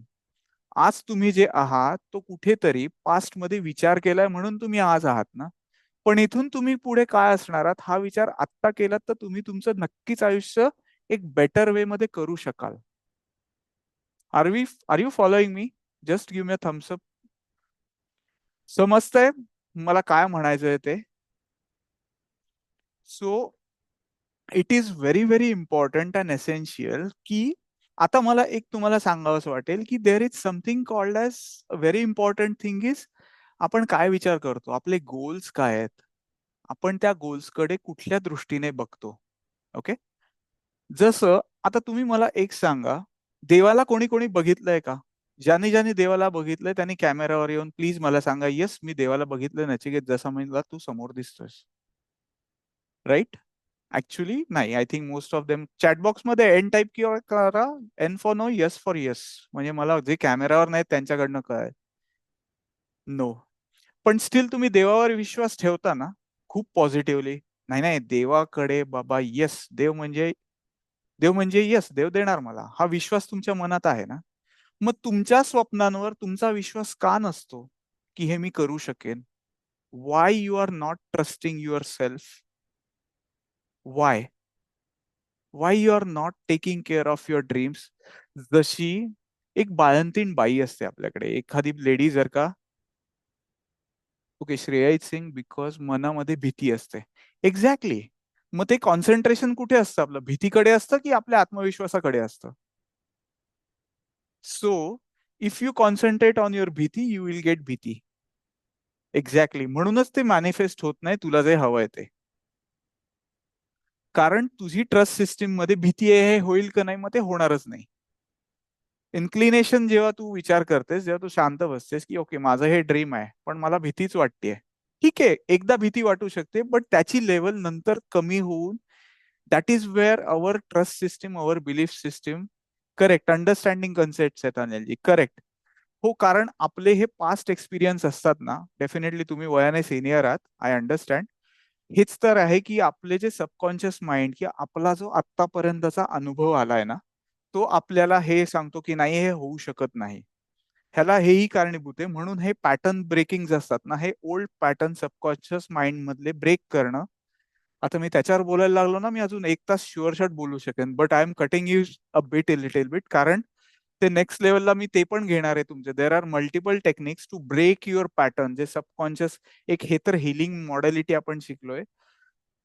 आज तुम्ही जे आहात तो कुठेतरी पास्ट मध्ये विचार केलाय म्हणून तुम्ही आज आहात ना. पण इथून तुम्ही पुढे काय असणार आहात हा विचार आत्ता केलात तर तुम्ही तुमचं नक्कीच आयुष्य एक बेटर वे मध्ये करू शकाल. Are you following me? Just give me a thumbs up. समजतंय मला काय म्हणायचंय ते? So it is very very important and essential की आता मला एक तुम्हाला सांगावंसं वाटेल की there is something called as a very important thing is आपण काय विचार करतो, आपले गोल्स काय आहेत, आपण त्या गोल्सकडे कुठल्या दृष्टीने बघतो. ओके. जसं आता तुम्ही मला एक सांगा, देवाला कोणी कोणी बघितलंय का? ज्याने ज्याने देवाला बघितलंय त्यांनी कॅमेरावर येऊन प्लीज मला सांगा, येस मी देवाला बघितलंय नचिकेत, जसा मला तू समोर दिसतोस. राईट? ऍक्च्युली नाही. I think most of them chatbox मध्ये एन टाईप किंवा करा, N for no, yes for yes. म्हणजे मला जे कॅमेरावर नाही त्यांच्याकडनं कळेल. नो. पण स्टील तुम्ही देवावर विश्वास ठेवता ना खूप पॉझिटिव्हली. नाही नाही देवाकडे बाबा येस, देव म्हणजे येस, देव देणार मला, हा विश्वास तुमच्या मनात आहे ना. मग तुमच्या स्वप्नांवर तुमचा विश्वास का नसतो की हे मी करू शकेन? Why you are not trusting your self? Why why you are not taking care of your dreams? जशी एक बाळंतीण बाई असते आपल्याकडे, एखादी लेडी जर का, okay Shreya is Singh because मनामध्ये भीती असते. एक्झॅक्टली. मग ते कॉन्सन्ट्रेशन कुठे असतं आपलं, भीतीकडे असतं की आपल्या आत्मविश्वासाकडे असतं? So if you concentrate on your भीती यू विल गेट भीती. एक्झॅक्टली. म्हणूनच ते मॅनिफेस्ट होत नाही तुला जे हवंय ते. कारण तुझी ट्रस्ट सिस्टीम मध्ये भीती आहे, हे होईल का नाही, मग ते होणारच नाही. इन्क्लिनेशन जेव्हा तू विचार करतेस, जेव्हा तू शांत बसतेस की ओके माझं हे ड्रीम आहे पण मला भीतीच वाटतेय, ठीक आहे एकदा भीती वाटू शकते बट त्याची लेवल नंतर कमी होऊन that is where our trust system, our belief system, correct understanding concept आहेत अनिलजी, करेक्ट. हो, कारण आपले हे पास्ट एक्सपिरियन्स असतात ना, डेफिनेटली तुम्ही वयाने सिनियर आहात, आय अंडरस्टँड. हेच तर आहे की आपले जे सबकॉन्शियस माइंड की आपला जो आतापर्यंतचा अनुभव आलाय ना, तो आपल्याला हे सांगतो की नाही हे होऊ शकत नाही. ह्याला हेही कारणीभूत आहे. म्हणून हे पॅटर्न ब्रेकिंग असतात ना, हे ओल्ड पॅटर्न सबकॉन्शियस माइंड मधले ब्रेक करणं. आता मी त्याच्यावर बोलायला लागलो ना, मी अजून 1 तास शुअर शॉट बोलू शकेन, but I am cutting you a bit, little bit, कारण ते नेक्स्ट लेवलला मी ते पण घेणार आहे तुमचे. There are multiple techniques to break your pattern, जे सबकॉन्शियस. एक हे तर हिलिंग मॉडेलिटी आपण शिकलोय.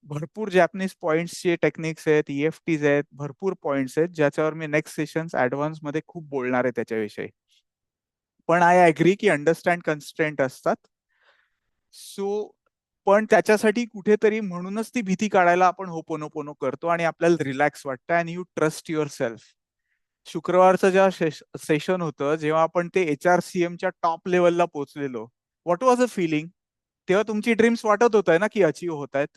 भरपूर जॅपनीज पॉइंट्सचे टेक्निक्स आहेत, EFTs आहेत, भरपूर पॉइंट्स आहेत ज्याच्यावर मी नेक्स्ट सेशन्स ऍडव्हान्स मध्ये खूप बोलणार आहे त्याच्याविषयी. पण आय अग्री की अंडरस्टँड कन्स्ट्रेंट असतात. सो पण त्याच्यासाठी कुठेतरी म्हणूनच ती भीती काढायला आपण होपोनोपोनो करतो आणि आपल्याला रिलॅक्स वाटतं and you trust yourself. शुक्रवारचं जेव्हा सेशन होतं, जेव्हा आपण ते HRCMच्या टॉप लेवलला पोहोचलेलो, व्हॉट वॉज अ फिलिंग? तेव्हा तुमची ड्रीम्स वाटत होत आहे ना की अचीव होत आहेत.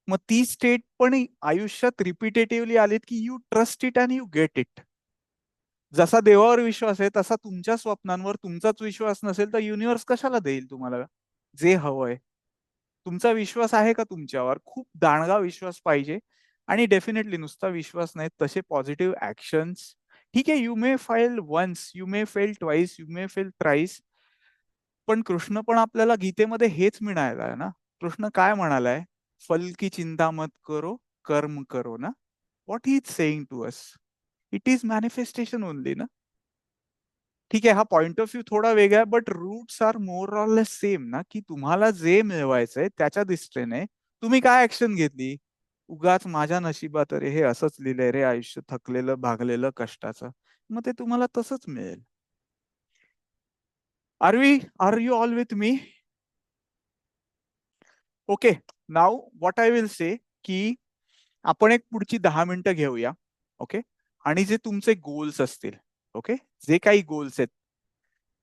मग ती स्टेट पण आयुष्यात रिपिटेटिव्हली आलीत की you trust it and you get it. जसा देवावर विश्वास आहे तसा तुमच्या स्वप्नांवर तुमचाच विश्वास नसेल तर युनिव्हर्स कशाला देईल तुम्हाला जे हवंय? तुमचा विश्वास आहे का तुमच्यावर? खूप दांडगा विश्वास पाहिजे. आणि डेफिनेटली नुसता विश्वास नाही, तसे पॉझिटिव्ह ऍक्शन्स. ठीक आहे, you may fail once, you may fail twice, you may fail thrice, पण कृष्ण पण आपल्याला गीतेमध्ये हेच मिळालंय ना. कृष्ण काय म्हणालाय? फल की चिंता मत करो, कर्म करो ना. What he is saying to us? It is manifestation only ना. ठीक आहे, हा पॉइंट ऑफ व्ह्यू थोडा वेगळा आहे, but roots are more or less same ना, की तुम्हाला जे मिळवायचंय त्याच्या दृष्टीने तुम्ही काय ऍक्शन घेतली. उगाच माझ्या नशिबात रे हे असंच लिहिलंय रे, आयुष्य थकलेलं भागलेलं कष्टाचं, मग ते तुम्हाला तसंच मिळेल. Are you all with me? Okay, now what I will say की आपण एक पुढची 10 मिनिटं घेऊया. ओके, आणि जे तुमचे गोल्स असतील, ओके, जे काही गोल्स आहेत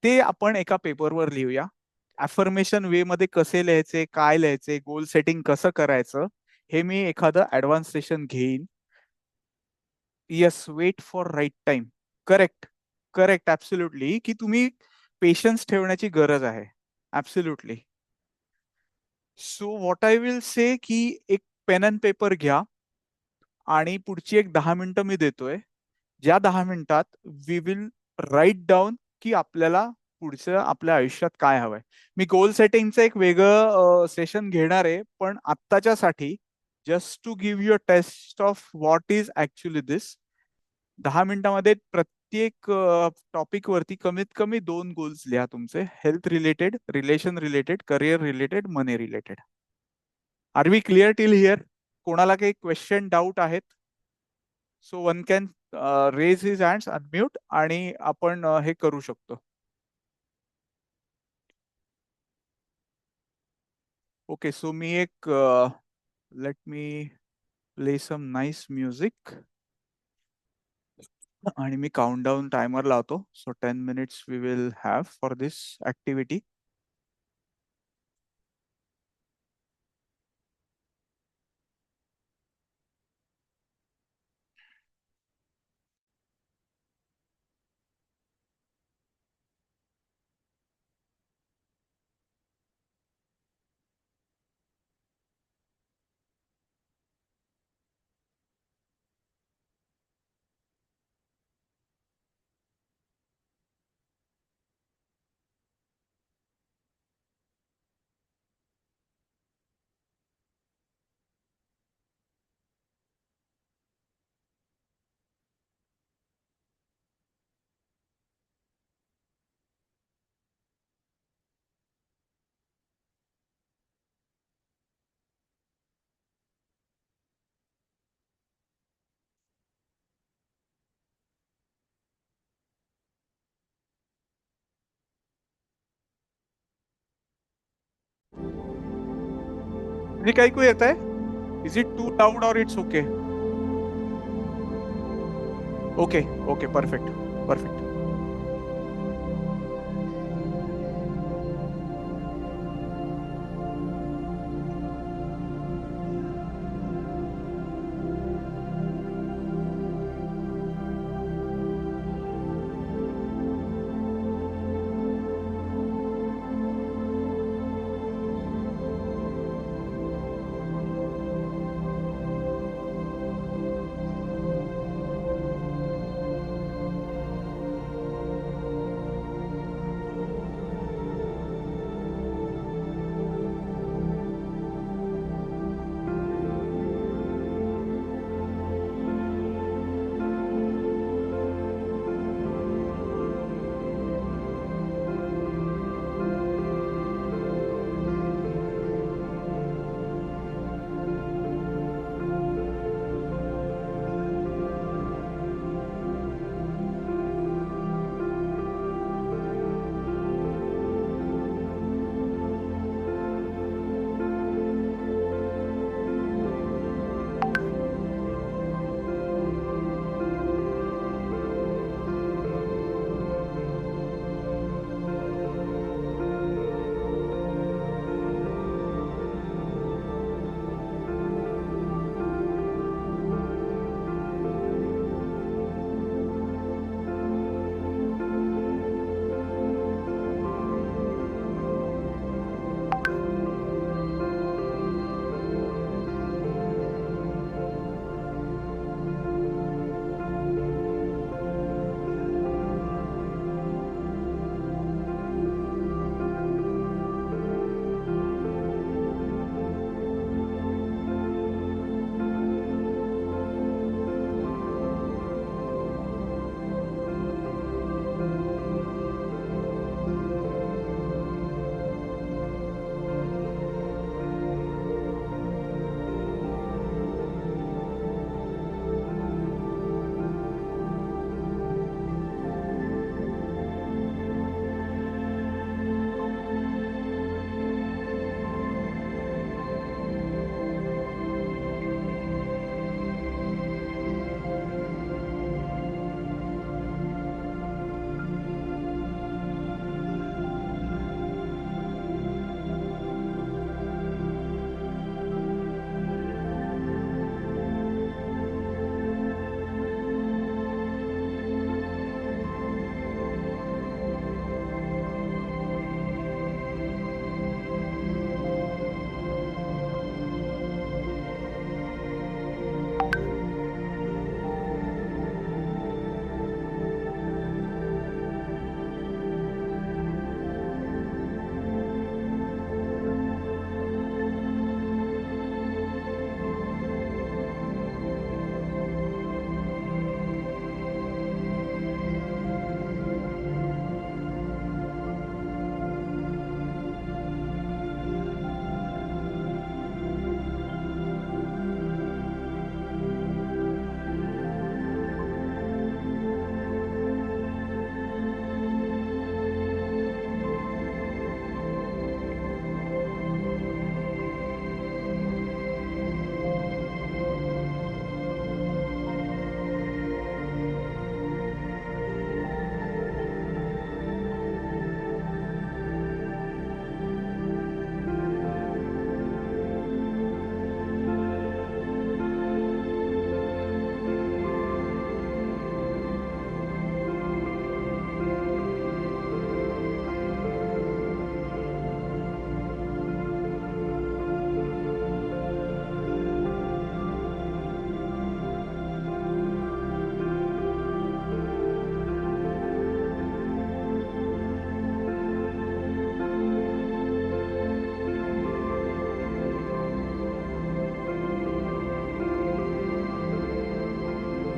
ते आपण एका पेपरवर लिहूया. अफर्मेशन वे मध्ये कसे लिहायचे, काय लिहायचे, गोल सेटिंग कसं करायचं, हे मी एखादं ऍडव्हान्स सेशन घेईन. Yes, wait for right time. Correct, correct, absolutely, की तुम्ही पेशन्स ठेवण्याची गरज आहे. Absolutely. So what I will say की एक पेन अँड पेपर घ्या आणि पुढची एक 10 मिनिटं मी देतोय. ज्या 10 मिनिटात वी विल राईट डाऊन की आपल्याला पुढचं आपल्या आयुष्यात काय हवंय. मी गोल सेटिंगचं एक वेगळं सेशन घेणार आहे, पण आत्ताच्यासाठी just to give you a test of what is actually this, 10 मिनिटांमध्ये प्रत्येक टॉपिक वरती कमीत कमी 2 गोल्स लिहा तुमचे, health related, relation related, career related, money related. Are we clear till here? कोणाला काही क्वेश्चन डाऊट आहेत? So one can raise his hands, unmute, आणि आपण हे करू शकतो. ओके, सो मी एक let me play some nice music आणि मी काउंटडाऊन टायमर लावतो. So 10 minutes we will have for this activity. Music ऐकू येत आहे? इज इट टू लाऊड और it's okay? Okay, okay, perfect, perfect.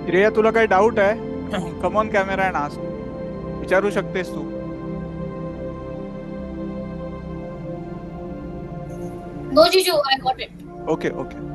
Shreya, तुला काही डाऊट आहे? Come on camera and ask. विचारू शकतेस तू. No, Jiju, I got it. Okay okay.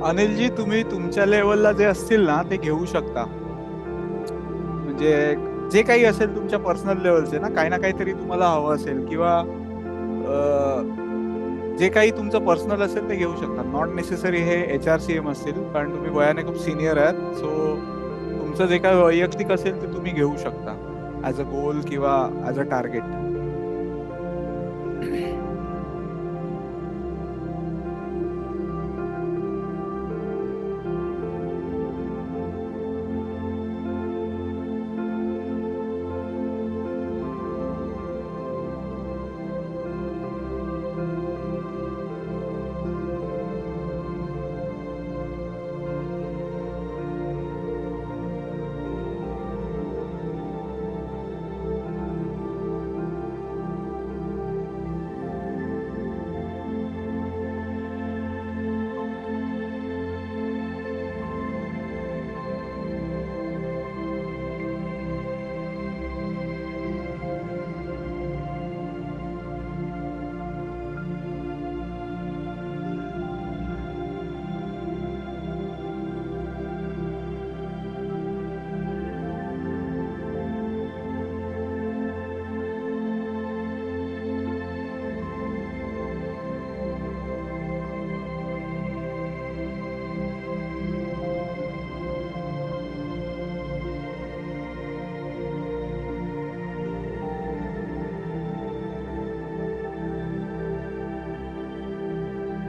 Anilji, तुम्ही तुमच्या लेवलला जे असतील ना ते घेऊ शकता. म्हणजे जे काही असेल तुमच्या पर्सनल लेवलचे ना काहीतरी तुम्हाला हवं असेल किंवा जे काही तुमचं पर्सनल असेल ते घेऊ शकता. नॉट नेसेसरी हे HRCM असतील, कारण तुम्ही वयाने खूप सिनियर आहात. सो तुमचं जे काही वैयक्तिक असेल ते तुम्ही घेऊ शकता ॲज अ गोल किंवा as a target.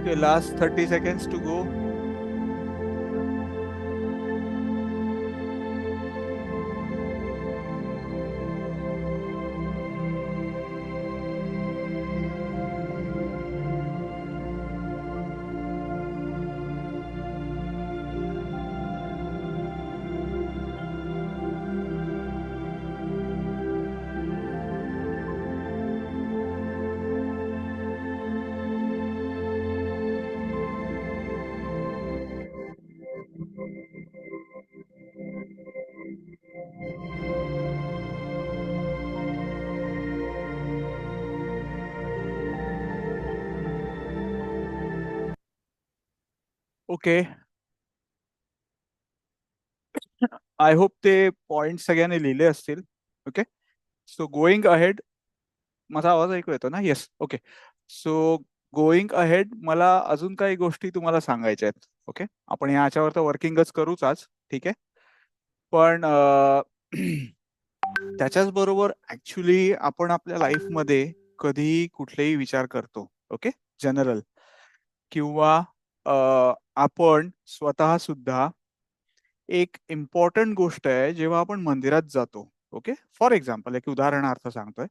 Okay, last 30 seconds to go. Okay, I hope ते पॉइंट सगळ्यांनी लिहिले असतील. ओके, सो गोइंग अहेड, माझा आवाज ऐकू येतो ना? Yes, okay. So going ahead, मला अजून काही गोष्टी तुम्हाला सांगायच्या आहेत. ओके, आपण याच्यावर तर वर्किंगच करूच आज, ठीक आहे. पण त्याच्याच बरोबर ऍक्च्युली आपण आपल्या लाईफमध्ये कधी कुठलेही विचार करतो, ओके, जनरल, किंवा आपण स्वतः सुद्धा एक इम्पॉर्टंट गोष्ट आहे जेव्हा आपण मंदिरात जातो, ओके. फॉर एक्झाम्पल एक उदाहरणार्थ सांगतोय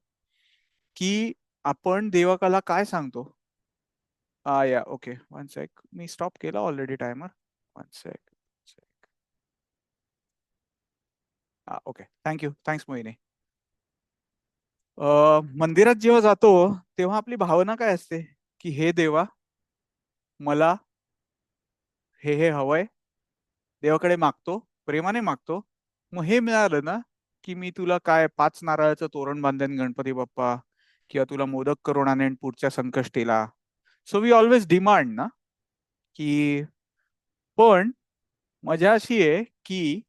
की आपण देवकाला काय सांगतो. या ओके, वन सेक, मी स्टॉप केला already timer. One sec. Okay, thank you, thanks Mohini. मंदिरात जेव्हा जातो तेव्हा आपली भावना काय असते की हे देवा, मला हे हवंय, देवाकडे मागतो, प्रेमाने मागतो, मग हे मिळालं ना की मी तुला काय 5 नारळाचं तोरण बांधेन गणपती बाप्पा, किंवा तुला मोदक करून आणेन पुढच्या संकष्टीला. सो वी ऑलवेज डिमांड ना की, पण मजा अशी आहे की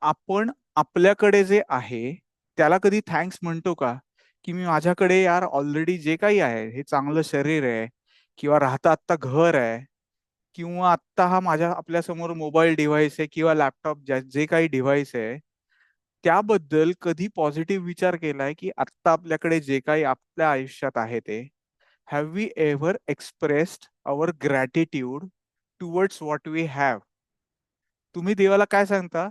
आपण आपल्याकडे जे आहे त्याला कधी थँक्स म्हणतो का? की मी माझ्याकडे यार ऑलरेडी जे काही आहे, हे चांगलं शरीर आहे, किंवा राहता आत्ता घर आहे, किंवा आत्ता हा माझ्या आपल्यासमोर मोबाईल डिव्हाइस आहे किंवा लॅपटॉप, जे काही डिव्हाइस आहे, त्याबद्दल कधी पॉझिटिव्ह विचार केलाय की आत्ता आपल्याकडे जे काही आपल्या आयुष्यात आहे ते, have we ever expressed our gratitude towards what we have? तुम्ही देवाला काय सांगता?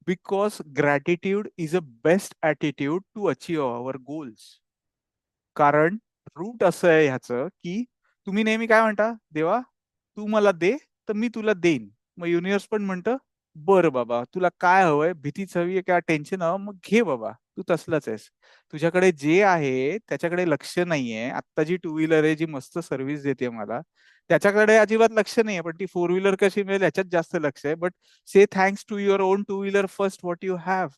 Because gratitude is a best attitude to achieve our goals. कारण रूट असं आहे ह्याचं की तुम्ही नेहमी काय म्हणता, देवा तू मला दे तर मी तुला देईन. मग युनिव्हर्स पण म्हणतं, बरं बाबा तुला काय हवंय, भीतीच हवी आहे का, टेन्शन हवं, मग घे बाबा, तू तसलाच आहेस. तुझ्याकडे जे आहे त्याच्याकडे लक्ष नाहीये. आत्ता जी 2 व्हीलर आहे, जी मस्त सर्व्हिस देते मला, त्याच्याकडे अजिबात लक्ष नाहीये, पण ती 4 व्हीलर कशी मिळेल याच्यात जास्त लक्ष आहे. But say thanks to your own 2 wheeler first what you have.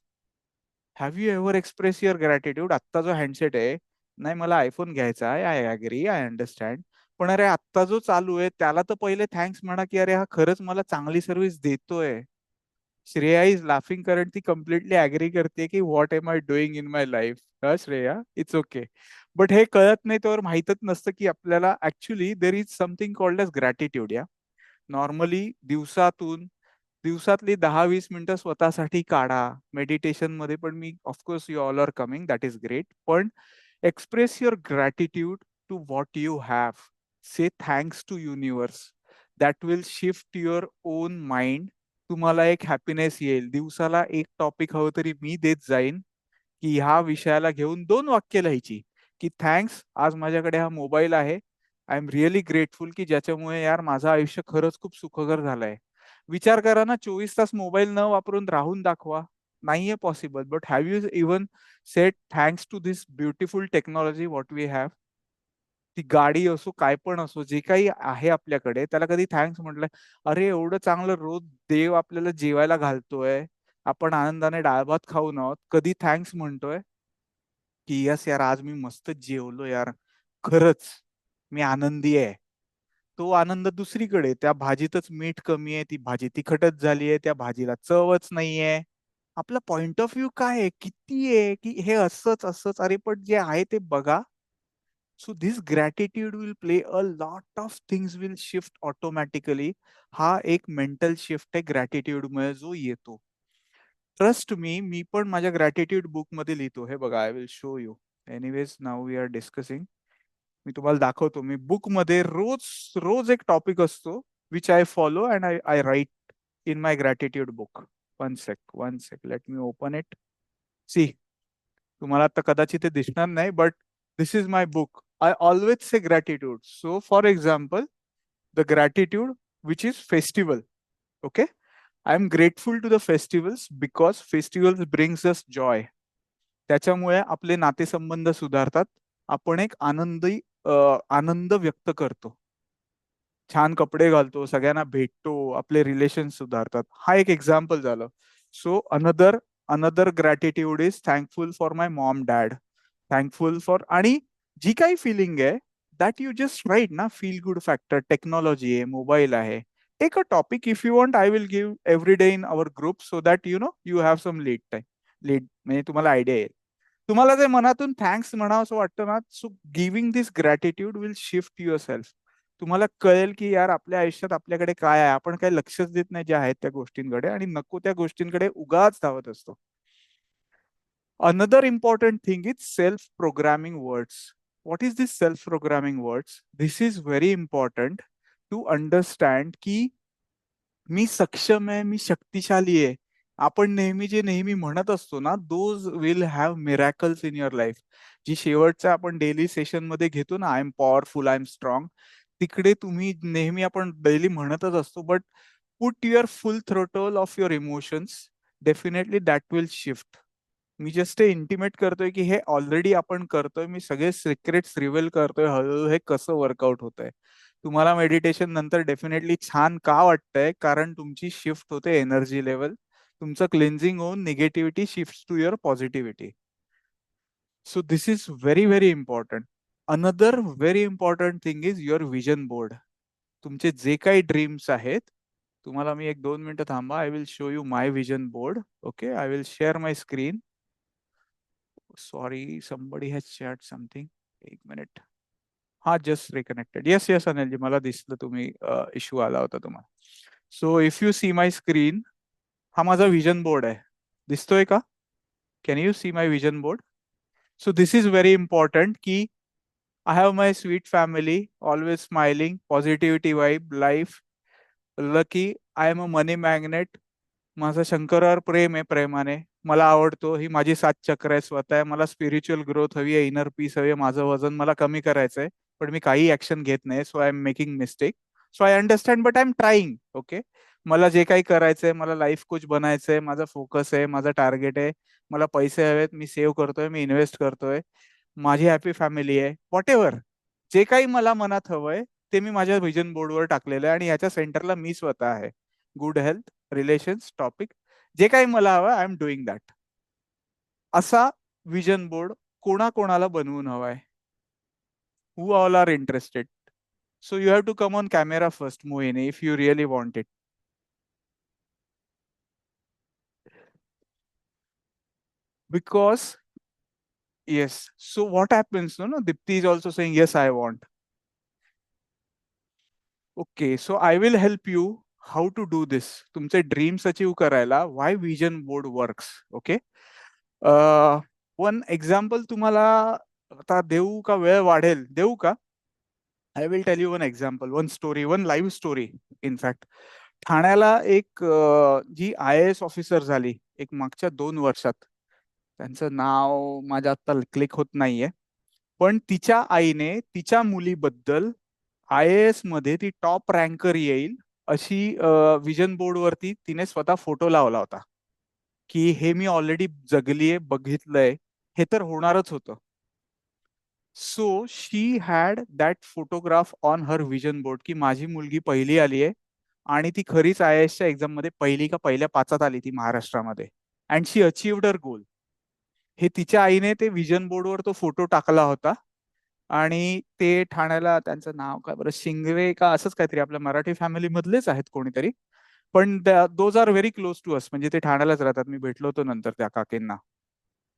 Have you ever express your gratitude? आत्ता जो हँडसेट आहे, नाही मला आयफोन घ्यायचा आहे, आय अग्री, आय अंडरस्टँड, पण अरे आत्ता जो चालू आहे त्याला तर पहिले थँक्स म्हणा की अरे हा खरंच मला चांगली सर्व्हिस देतोय. श्रेया इज लाफिंग कारण ती कम्प्लिटली अग्री करते की what am I doing in my life. हा श्रेया, इट्स ओके. बट हे कळत नाही, तर माहितच नसतं की आपल्याला actually there is something called as gratitude. या नॉर्मली दिवसातली 10-20 मिनिटं स्वतःसाठी काढा. मेडिटेशन मध्ये पण मी, of course you all are coming, that is great, पण express your gratitude to what you have. Say thanks to universe. That will shift your own mind. तुम्हाला एक हॅपीनेस येईल. दिवसाला एक टॉपिक हवं तरी मी देत जाईन की ह्या विषयाला घेऊन 2 वाक्य लिहायची की थँक्स, आज माझ्याकडे हा मोबाईल आहे, आय एम रिअली ग्रेटफुल की ज्याच्यामुळे यार माझं आयुष्य खरंच खूप सुखकर झालंय. विचार करा ना, 24 तास मोबाईल न वापरून राहून दाखवा. नाहीये possible. But have you even said thanks to this beautiful technology what we have? ती गाडी असो, काय पण असो, जे काही आहे आपल्याकडे, त्याला कधी थँक्स म्हटलंय? अरे एवढं चांगलं रोज देव आपल्याला जेवायला घालतोय, आपण आनंदाने डाळ भात खाऊन आहोत, कधी थँक्स म्हणतोय की यस यार आज मी मस्त जेवलो यार, खरंच मी आनंदी आहे? तो आनंद दुसरीकडे, त्या भाजीतच मीठ कमी आहे, ती भाजी तिखटच झाली आहे, त्या भाजीला चवच नाहीये. आपला पॉइंट ऑफ व्ह्यू काय आहे, किती आहे की हे असंच असंच, अरे पण जे आहे ते बघा. So this gratitude will play a lot of things will shift automatically. हा एक मेंटल शिफ्ट आहे ग्रॅटिट्यूड मुळे जो येतो. ट्रस्ट मी पण माझ्या ग्रॅटिट्यूड बुक मध्ये लिहितो. हे बघा, I will show you. Anyways now we are discussing. मी तुम्हाला दाखवतो. मी बुक मध्ये रोज रोज एक टॉपिक असतो which I follow and I write in my gratitude book. One sec, let me open it. See, तुम्हाला आता कदाचित ते दिसणार नाही, but this is my book. I always say gratitude. So for example, the gratitude which is festival. Okay, I am grateful to the festivals because festivals brings us joy. त्याच्यामुळे आपले नातेसंबंध सुधारतात. आपण एक आनंद व्यक्त करतो, छान कपडे घालतो, सगळ्यांना भेटतो, आपले रिलेशन सुधारतात. हा एक एक्झाम्पल झालं. So another gratitude is thankful for my mom dad. Thankful for, आणि जी काही फिलिंग आहे दॅट यू जस्ट राईट ना. फील गुड फॅक्टर, टेक्नॉलॉजी आहे, मोबाईल आहे. Take a topic if you want. I will give every day in our group so that you have some lead time. Lead म्हणजे तुम्हाला idea येईल. तुम्हाला जे मनातून thanks म्हणावं असं वाटतं ना, so giving this gratitude will shift your self. तुम्हाला कळेल की यार आपल्या आयुष्यात आपल्याकडे काय आहे, आपण काही लक्षच देत नाही ज्या आहेत त्या गोष्टींकडे, आणि नको त्या गोष्टींकडे उगाच धावत असतो. Another important thing is self-programming words. What is this self-programming words? This is very important to understand की मी सक्षम आहे, मी शक्तिशाली आहे. आपण नेहमी म्हणत असतो ना, those will have miracles in your life. जी शेवटच्या आपण डेली सेशन मध्ये घेतो ना, I am powerful, I am strong, तिकडे तुम्ही नेहमी आपण डेली म्हणतच असतो, but put your full throttle of your emotions, definitely that will shift. मी जस्ट हे इंटिमेट करतोय की हे ऑलरेडी आपण करतोय, मी सगळे सिक्रेट्स रिव्हील करतोय हळूहळू हे कसं वर्कआउट होतंय. तुम्हाला मेडिटेशन नंतर डेफिनेटली छान का वाटतंय, कारण तुमची शिफ्ट होते एनर्जी लेवल, तुमचं क्लिन्झिंग होऊन negativity shift to your positivity. So this is very very important. Another very important thing is your vision board. तुमचे जे काही ड्रीम्स आहेत, तुम्हाला मी 1-2 मिनिटं थांबा, I will show you my vision board. Okay, I will share my screen. Sorry, somebody has shared something. 1 minute. हा, just reconnected. Yes yes Anilji, मला दिसलं तुम्ही इश्यू आला होता तुम्हाला. So if you see my screen, हा माझा विजन बोर्ड आहे, दिसतोय का? Can you see my vision board? So this is very important की I have my sweet family, always smiling, positivity vibe, life lucky, I am a money magnet. माझं शंकरावर प्रेम आहे, प्रेमाने मला आवडतो, ही माझी 7 चक्र आहे, स्वतः आहे. मला स्पिरिच्युअल ग्रोथ हवी आहे, इनर पीस हवी आहे, माझं वजन मला कमी करायचंय, पण मी काही ऍक्शन घेत नाही. So I am making mistake. So I understand, but I am trying. Okay, मला जे काही करायचंय, मला लाईफ कोच बनायचंय, माझा फोकस आहे, माझं टार्गेट आहे, मला पैसे हवेत, मी सेव्ह करतोय, मी इन्व्हेस्ट करतोय, माझी हॅपी फॅमिली आहे, व्हॉट एव्हर जे काही मला मनात हवंय ते मी माझ्या विजन बोर्डवर टाकलेलं आहे, आणि याच्या सेंटरला मी स्वतः आहे. गुड हेल्थ, रिलेशन्स, टॉपिक, जे काही मला हवं, आय एम डुईंग दॅट. असा विजन बोर्ड कोणाकोणाला बनवून हवाय? Who all are interested? So you have to come on camera first, Mohini, if you really want it. Because yes, so what happens, no, Dipti is also saying yes, I want. Okay, so I will help you how to do this. तुमचे dreams achieve करायला why vision board works. Okay, one example तुम्हाला आता देऊ का? वेळ वाढेल, देऊ का? I will tell you one example, one story, one live story. In fact ठाण्याला एक जी IAS ऑफिसर झाली एक मागच्या 2 वर्षात, त्यांचं नाव माझ्या आता क्लिक होत नाहीये, पण तिच्या आईने तिच्या मुलीबद्दल IAS मध्ये ती टॉप रँकर येईल अशी विजन बोर्ड वरती तिने स्वतः फोटो लावला होता, की हे मी ऑलरेडी जगलीये, बघितलंय, हे तर होणारच होतं. So she had that photograph on her vision board, की माझी मुलगी पहिली आली आहे, आणि ती खरीच IASच्या एक्झाम मध्ये पहिली का पहिल्या 5 आली ती महाराष्ट्रामध्ये, अँड शी अचीव्ड हर गोल. हे तिच्या आईने ते विजन बोर्डवर तो फोटो टाकला होता, आणि ते ठाण्याला, त्यांचं नाव काय बरं, शिंगवे का असंच काहीतरी, आपल्या मराठी फॅमिली मधलेच आहेत कोणीतरी, पण those are very close to us, म्हणजे ते ठाण्यालाच राहतात, मी भेटलो होतो नंतर त्या काकींना.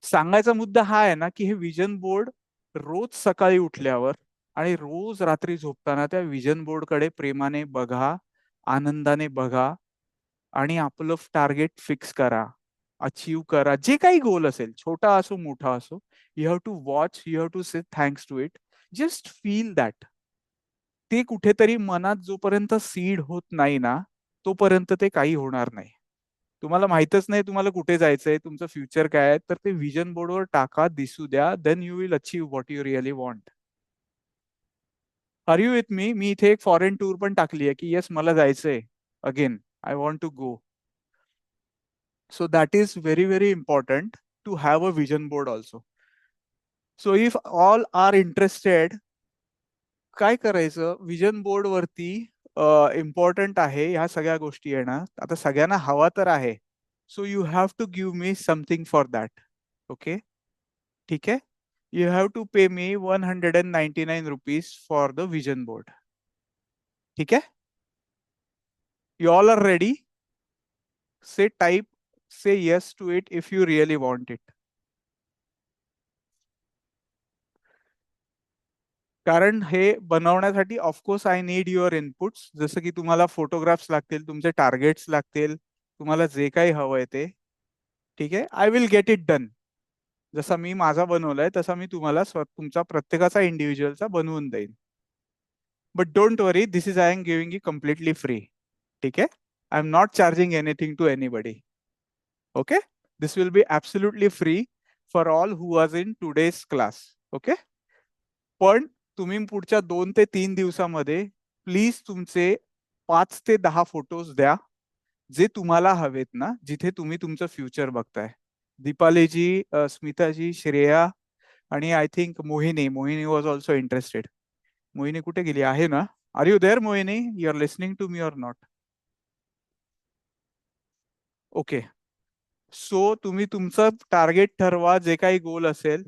सांगायचा मुद्दा हा आहे ना, की हे विजन बोर्ड रोज सकाळी उठल्यावर आणि रोज रात्री झोपताना त्या विजन बोर्ड कडे प्रेमाने बघा, आनंदाने बघा, आणि आपलं टार्गेट फिक्स करा, अचीव करा, जे काही गोल असेल, छोटा असो मोठा असो. You have to watch, you have to say thanks to it, just feel that. ते कुठेतरी मनात जोपर्यंत सीड होत नाही ना, तोपर्यंत ते काही होणार नाही. तुम्हाला माहितच नाही तुम्हाला कुठे जायचंय, तुमचं फ्युचर काय आहे, तर ते विजन बोर्डवर टाका, दिसू द्या, then you will achieve what you really want. Are you with me? मी इथे एक फॉरेन टूर पण टाकली आहे, की येस मला जायचंय, again I want to go. So that is very, very important to have a vision board also. So if all are interested, काय करायचं, विजन बोर्ड वरती इम्पॉर्टंट आहे ह्या सगळ्या गोष्टी येणार. आता सगळ्यांना हवा तर आहे, so you have to give me something for that. Okay, ठीक आहे. You have to pay me 199 rupees for the vision board. ठीक आहे, you all are ready? Say type, say yes to it if you really want it. कारण हे बनवण्यासाठी of course I need your inputs. जसं की तुम्हाला फोटोग्राफ्स लागतील, तुमचे टार्गेट्स लागतील, तुम्हाला जे काही हवंय ते. ठीक आहे, I will get it done. जसा मी माझा बनवलाय तसा मी तुम्हाला तुमचा प्रत्येकाचा इंडिव्हिज्युअलचा बनवून देईन. But don't worry, this is I am giving you completely free. ठीक आहे, I am not charging anything to anybody. Okay, this will be absolutely free for all who was in today's class. Okay, पण तुम्ही पुढच्या 2 ते 3 दिवसामध्ये please तुमचे 5 ते 10 photos द्या, जे तुम्हाला हवेत ना, जिथे तुम्ही तुमचं फ्युचर बघताय. दीपालीजी, स्मिताजी, श्रेया आणि I think Mohini was also interested. Mohini कुठे गेली आहे ना? Are you there Mohini? You are listening to me or not? Okay, so तुम्ही तुमचं टार्गेट ठरवा, जे काही गोल असेल.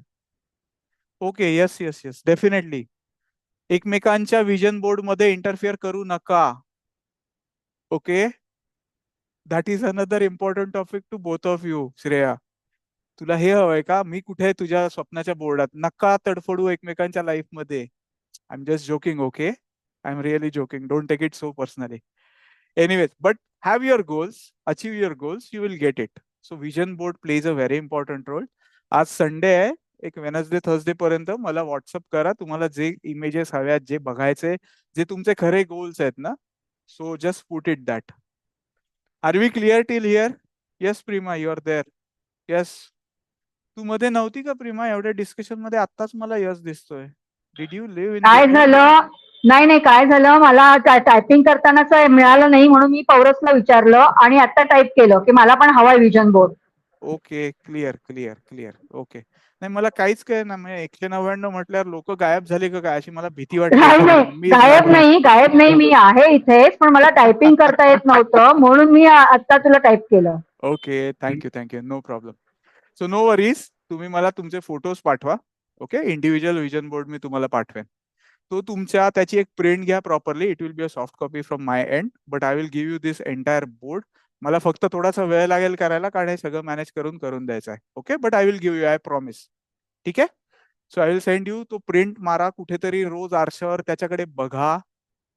Okay, yes yes yes, definitely. एकमेकांच्या विजन बोर्ड मध्ये इंटरफिअर करू नका. Okay, that is another important topic to both of you. Shreya, तुला हे हवंय का? मी कुठे आहे तुझ्या स्वप्नाच्या बोर्डात? नका तडफडू एकमेकांच्या लाईफ मध्ये. I am just joking. Okay, I am really joking. Don't take it so personally. Anyways, but have your goals, achieve your goals, you will get it. So vision board plays a very important role. आज Sunday आहे, एक Wednesday Thursday पर्यंत मला WhatsApp करा तुम्हाला जे images हव्यात, जे बघायचे, जे तुमचे खरे गोल्स आहेत ना. So just put it that. Are we clear till here? Yes Prima, you are there? Yes. तू मध्ये नव्हती का प्रिमा एवढ्या डिस्कशन मध्ये? आत्ताच मला यस दिसतोय. Did you live in? काय झालं? नाही, काय झालं, मला टायपिंग करतानाच मिळालं नाही, म्हणून मी पौरसला विचारलं आणि आता टाईप केलं की मला पण हवाय vision board. Okay, clear clear clear. Okay, नाही मला काहीच काय ना, 199 म्हटल्यावर लोक गायब झाले का काय अशी मला भीती वाटते. नाही, गायब नाही, मी आहे इथेच, पण मला टायपिंग करता येत नव्हतं, म्हणून मी आता तुला टाईप केलं. Okay, thank you, no problem. So no worries, तुम्ही मला तुमचे फोटोज पाठवा. ओके, इंडिव्हिज्युअल विजन बोर्ड मी तुम्हाला पाठवेन. तो तुमच्या त्याची एक प्रिंट घ्या properly. It will be a soft copy from my end, but I will give you this entire board. मला फक्त थोडासा वेळ लागेल करायला, कारण हे सगळं मॅनेज करून द्यायचं आहे. Okay, but I will give you, I promise. ठीक आहे, so I will send you. तो प्रिंट मारा कुठेतरी, रोज आरशावर त्याच्याकडे बघा.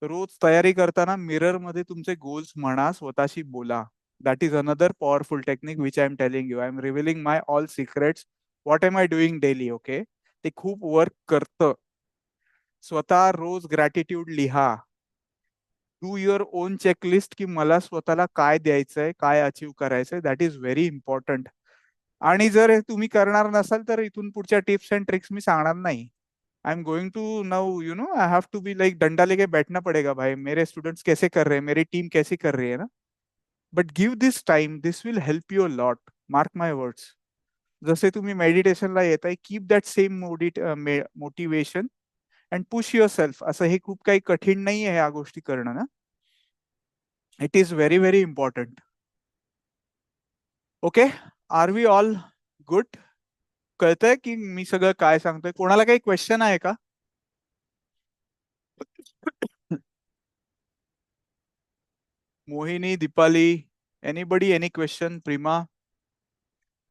रोज तयारी करताना मिरर मध्ये तुमचे गोल्स म्हणा, स्वतःशी बोला. That is another powerful technique which I am telling you. I am revealing my all secrets. What am I doing daily. Okay, ते खूप वर्क करतं. स्वतः रोज ग्रॅटिट्यूड लिहा. डू युअर ओन चेकलिस्ट की मला स्वतःला काय द्यायचंय, काय अचीव करायचंय. That is very important. आणि जर हे तुम्ही करणार नसाल तर इथून पुढच्या टिप्स अँड ट्रिक्स मी सांगणार नाही. I am going to now, you know, I have to be like डंडा लेके बैठना पड़ेगा भाई. मेरे स्टूडेंट्स कैसे कर रहे हैं, मेरी टीम कैसी कर रही है ना. But give this time, this will help you a lot. Mark my words. जसे तुम्ही मेडिटेशनला येत आहे, keep that same motivation and push your self. असं हे खूप काही कठीण नाही आहे या गोष्टी करणं ना. It is very very important. Okay, are we all good? कळतंय की मी सगळं काय सांगतोय? कोणाला काही क्वेश्चन आहे का? मोहिनी, Deepali, anybody, any question? प्रिमा,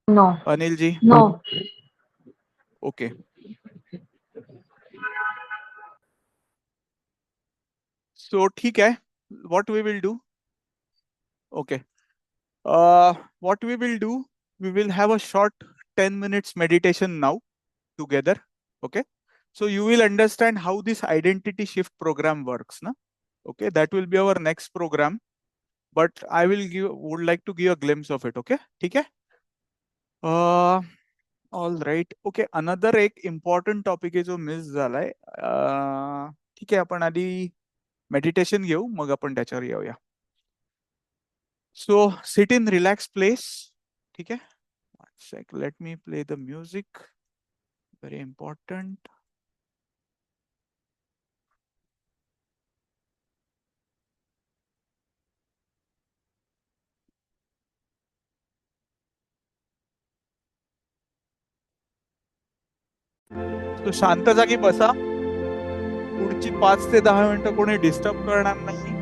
no. Anil ji? No. Okay, so ठीक है. What we will do? Okay, what we will do, we will have a short 10 minutes meditation now together. Okay, so you will understand how this identity shift program works na. Okay, that will be our next program, but I would like to give a glimpse of it. Okay, ठीक है. All right. Okay, another एक important topic आहे जो miss झालाय. ठीक आहे, आपण आधी मेडिटेशन घेऊ, मग आपण त्याच्यावर येऊया. So sit in relax place. ठीक आहे, one sec, let me play the music. Very important. तो शांत जागी बसा. पुढची 5 ते 10 मिनिटं कोणी डिस्टर्ब करणार नाही.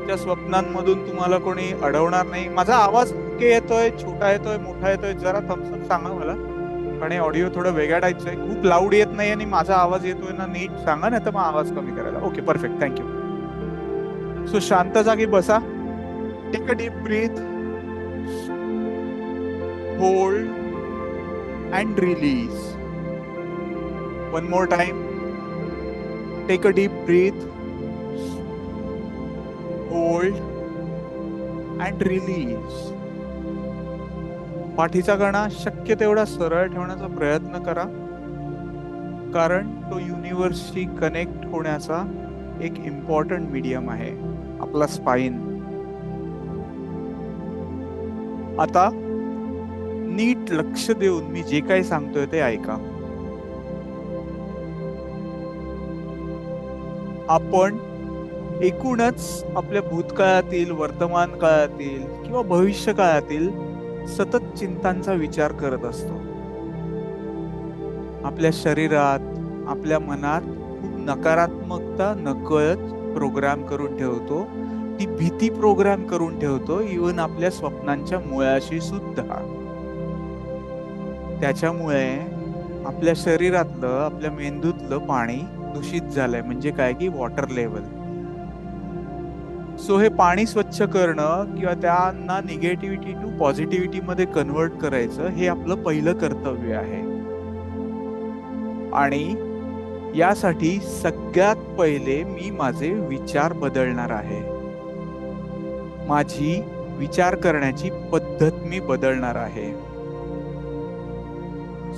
त्या स्वप्नांमधून तुम्हाला कोणी अडवणार नाही. माझा आवाज ओके येतोय, छोटा येतोय, मोठा येतोय? जरा थम्सअप सांगा मला. पण हे ऑडिओ थोडं वेगळ्या टाईपचं आहे, खूप लाऊड येत नाही आणि माझा आवाज येतोय ना नीट सांगा, नाही तर मग आवाज कमी करायला. Okay, perfect, thank you. सो शांत जागी बसा. Take a deep breath, hold and release. One more time. Take a deep breath, hold and release. पाठीचा कणा शक्य तेवढा सरळ ठेवण्याचा प्रयत्न करा, कारण तो युनिव्हर्सशी कनेक्ट होण्याचा एक इम्पॉर्टंट मीडियम आहे, आपला स्पाइन. आता नीट लक्ष देऊन मी जे काही सांगतोय ते ऐका. आपण एकूणच आपल्या भूतकाळातील, वर्तमान काळातील किंवा भविष्य काळातील सतत चिंतांचा विचार करत असतो. आपल्या शरीरात, आपल्या मनात खूप नकारात्मकता नकळत प्रोग्राम करून ठेवतो. ती भीती प्रोग्राम करून ठेवतो, इव्हन आपल्या स्वप्नांच्या मुळाशी सुद्धा. त्याच्यामुळे आपल्या शरीरातलं, आपल्या मेंदूतलं पाणी दूषित झालंय. म्हणजे काय की वॉटर लेवल. सो हे पाणी स्वच्छ करणं किंवा त्यांना निगेटिव्हिटी टू पॉझिटिव्हिटी मध्ये कन्वर्ट करायचं, हे आपलं पहिलं कर्तव्य आहे. आणि यासाठी सगळ्यात पहिले मी माझे विचार बदलणार आहे. माझी विचार करण्याची पद्धत मी बदलणार आहे.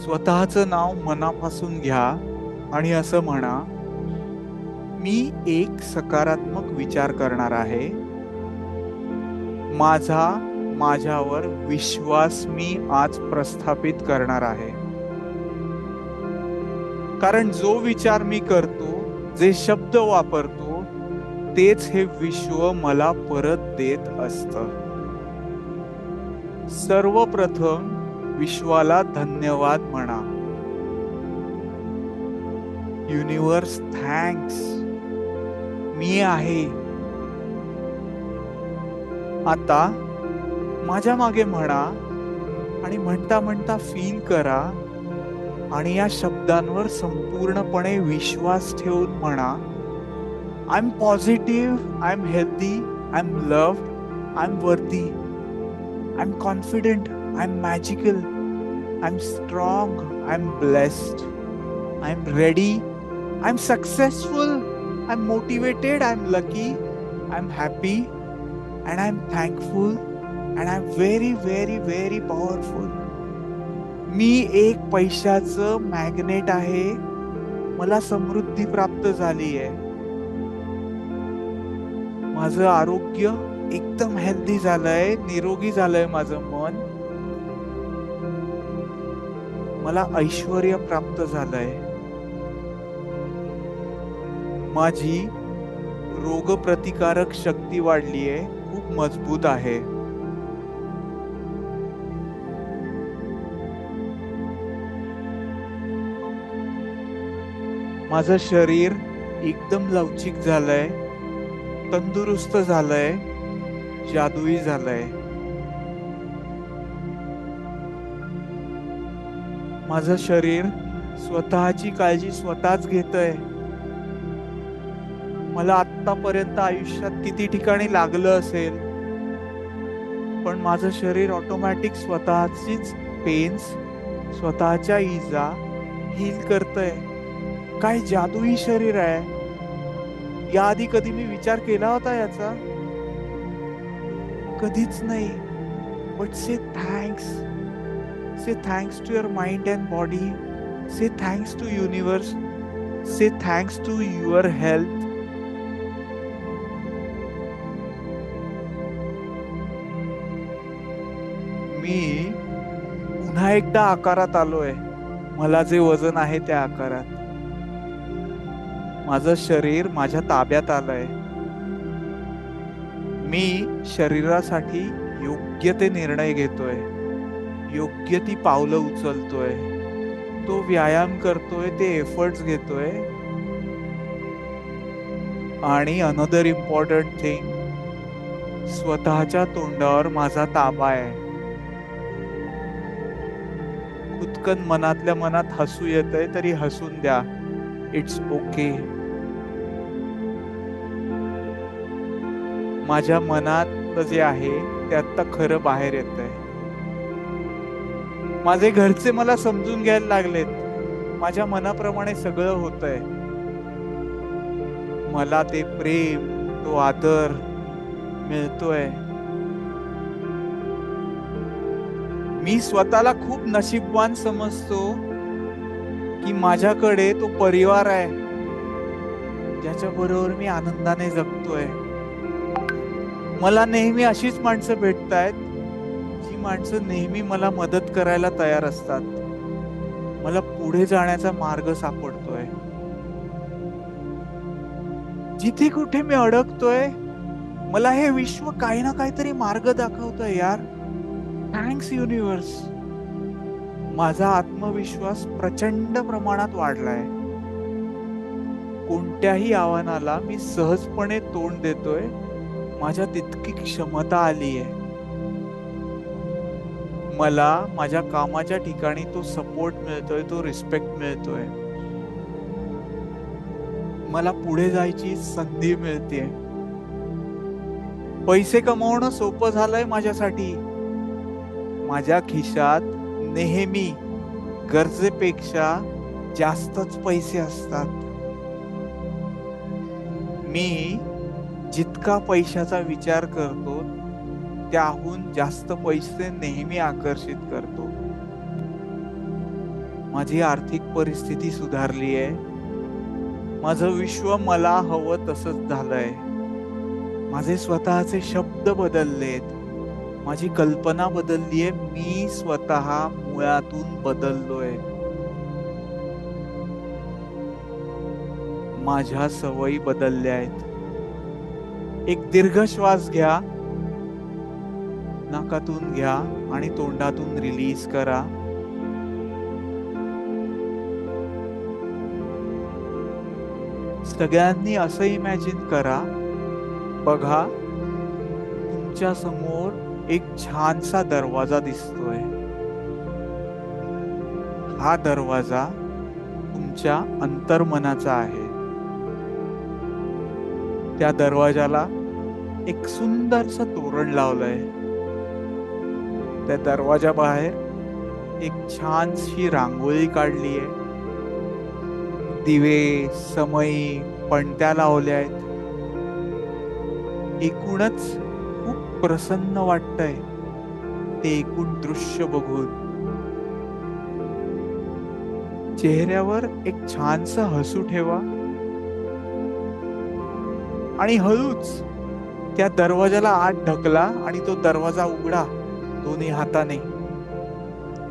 स्वतःचं नाव मनापासून घ्या आणि असं म्हणा, मी एक सकारात्मक विचार करणार आहे. माझ्यावर विश्वास मी आज प्रस्थापित करणार आहे. कारण जो विचार मी करतो, जे शब्द वापरतो, तेच हे विश्व मला परत देत असतं. सर्वप्रथम विश्वाला धन्यवाद म्हणा. युनिव्हर्स थँक्स, मी आहे. आता माझ्या मागे म्हणा आणि म्हणता म्हणता फील करा आणि या शब्दांवर संपूर्णपणे विश्वास ठेवून म्हणा, I am positive, I am healthy, I am loved, I am worthy, I am confident, I am magical, I am strong, I am blessed, I am ready, I am successful, I'm motivated, I'm lucky, I'm happy, and I'm thankful, and I'm very, very, very powerful. मी एक पैशाचं magnet आहे. मला समृद्धी प्राप्त झाली आहे. माझं आरोग्य एकदम हेल्दी झालंय, निरोगी झालंय माझं मन. मला ऐश्वर्य प्राप्त झालंय. माझी रोगप्रतिकारक शक्ती वाढली आहे, खूप मजबूत आहे. माझं शरीर एकदम लवचिक झालंय, तंदुरुस्त झालंय, जादुई झालंय. माझं शरीर स्वतःची काळजी स्वतःच घेतंय. मला आतापर्यंत आयुष्यात किती ठिकाणी लागलं असेल, पण माझं शरीर ऑटोमॅटिक स्वतःचीच पेन्स, स्वतःच्या इजा हील करतंय. काय जादुई शरीर आहे. याआधी कधी मी विचार केला होता याचा? कधीच नाही. But say thanks. Say thanks to your mind and body. Say thanks to universe. Say thanks to your health. मी पुन्हा एकदा आकारात आलोय. मला जे वजन आहे त्या आकारात. माझं शरीर माझ्या ताब्यात आलंय. मी शरीरासाठी योग्य ते निर्णय घेतोय. योग्य ती पावलं उचलतोय. तो व्यायाम करतोय, ते एफर्ट्स घेतोय. आणि अनदर इम्पॉर्टंट थिंग, स्वतःच्या तोंडावर माझा ताबा आहे. खुद पटकन मनातल्या मनात हसू येतंय तरी हसून द्या. It's okay. माझ्या मनात जे आहे ते आता खरं बाहेर येतंय. माझे घरचे मला समजून घ्यायला लागलेत. माझ्या मनाप्रमाणे सगळं होतंय. मला ते प्रेम, तो आदर मिळतोय. मी स्वतःला खूप नशीबवान समजतो की माझ्याकडे तो परिवार आहे ज्याच्या बरोबर मी आनंदाने जगतोय. मला नेहमी अशीच माणसं भेटतायत जी माणसं नेहमी मला मदत करायला तयार असतात. मला पुढे जाण्याचा मार्ग सापडतोय. जिथे कुठे मी अडकतोय मला हे विश्व काही ना काहीतरी मार्ग दाखवतोय यार. Thanks universe. माझा आत्मविश्वास प्रचंड प्रमाणात वाढलाय. कोणत्याही आव्हानाला मी सहजपणे तोंड देतोय. माझ्यात तितकी क्षमता आलीये. मला माझ्या कामाच्या ठिकाणी तो सपोर्ट मिळतोय, तो रिस्पेक्ट मिळतोय. मला पुढे जायची संधी मिळते. पैसे कमवणं सोपं झालंय माझ्यासाठी. माझ्या खिशात नेहमी गरजेपेक्षा जास्तच पैसे असतात. मी जितका पैशाचा विचार करतो त्याहून जास्त पैसे नेहमी आकर्षित करतो. माझी आर्थिक परिस्थिती सुधारली आहे. माझं विश्व मला हवं तसंच झालंय. माझे स्वतःचे शब्द बदललेत. माझी कल्पना बदललीये. मी स्वतः मुळातून बदललोय. माझ्या सवयी बदलल्या आहेत. एक दीर्घ श्वास घ्या. नाकातून घ्या आणि तोंडातून रिलीज करा. सगळ्यांनी असं इमॅजिन करा. बघा तुमच्या समोर एक छानसा दरवाजा दिसतोय. हा दरवाजा तुमच्या अंतर्मनाचा आहे. त्या दरवाजाला एक सुंदरसं तोरण लावलंय. त्या दरवाजा बाहेर एक छानशी रांगोळी काढलीये. दिवे, समई, पणत्या लावल्या आहेत. एकूणच खूप प्रसन्न वाटतंय ते एकूण दृश्य बघून. चेहऱ्यावर एक छानसं हसू ठेवा आणि हळूच त्या दरवाजाला आत ढकला आणि तो दरवाजा उघडा दोन्ही हाताने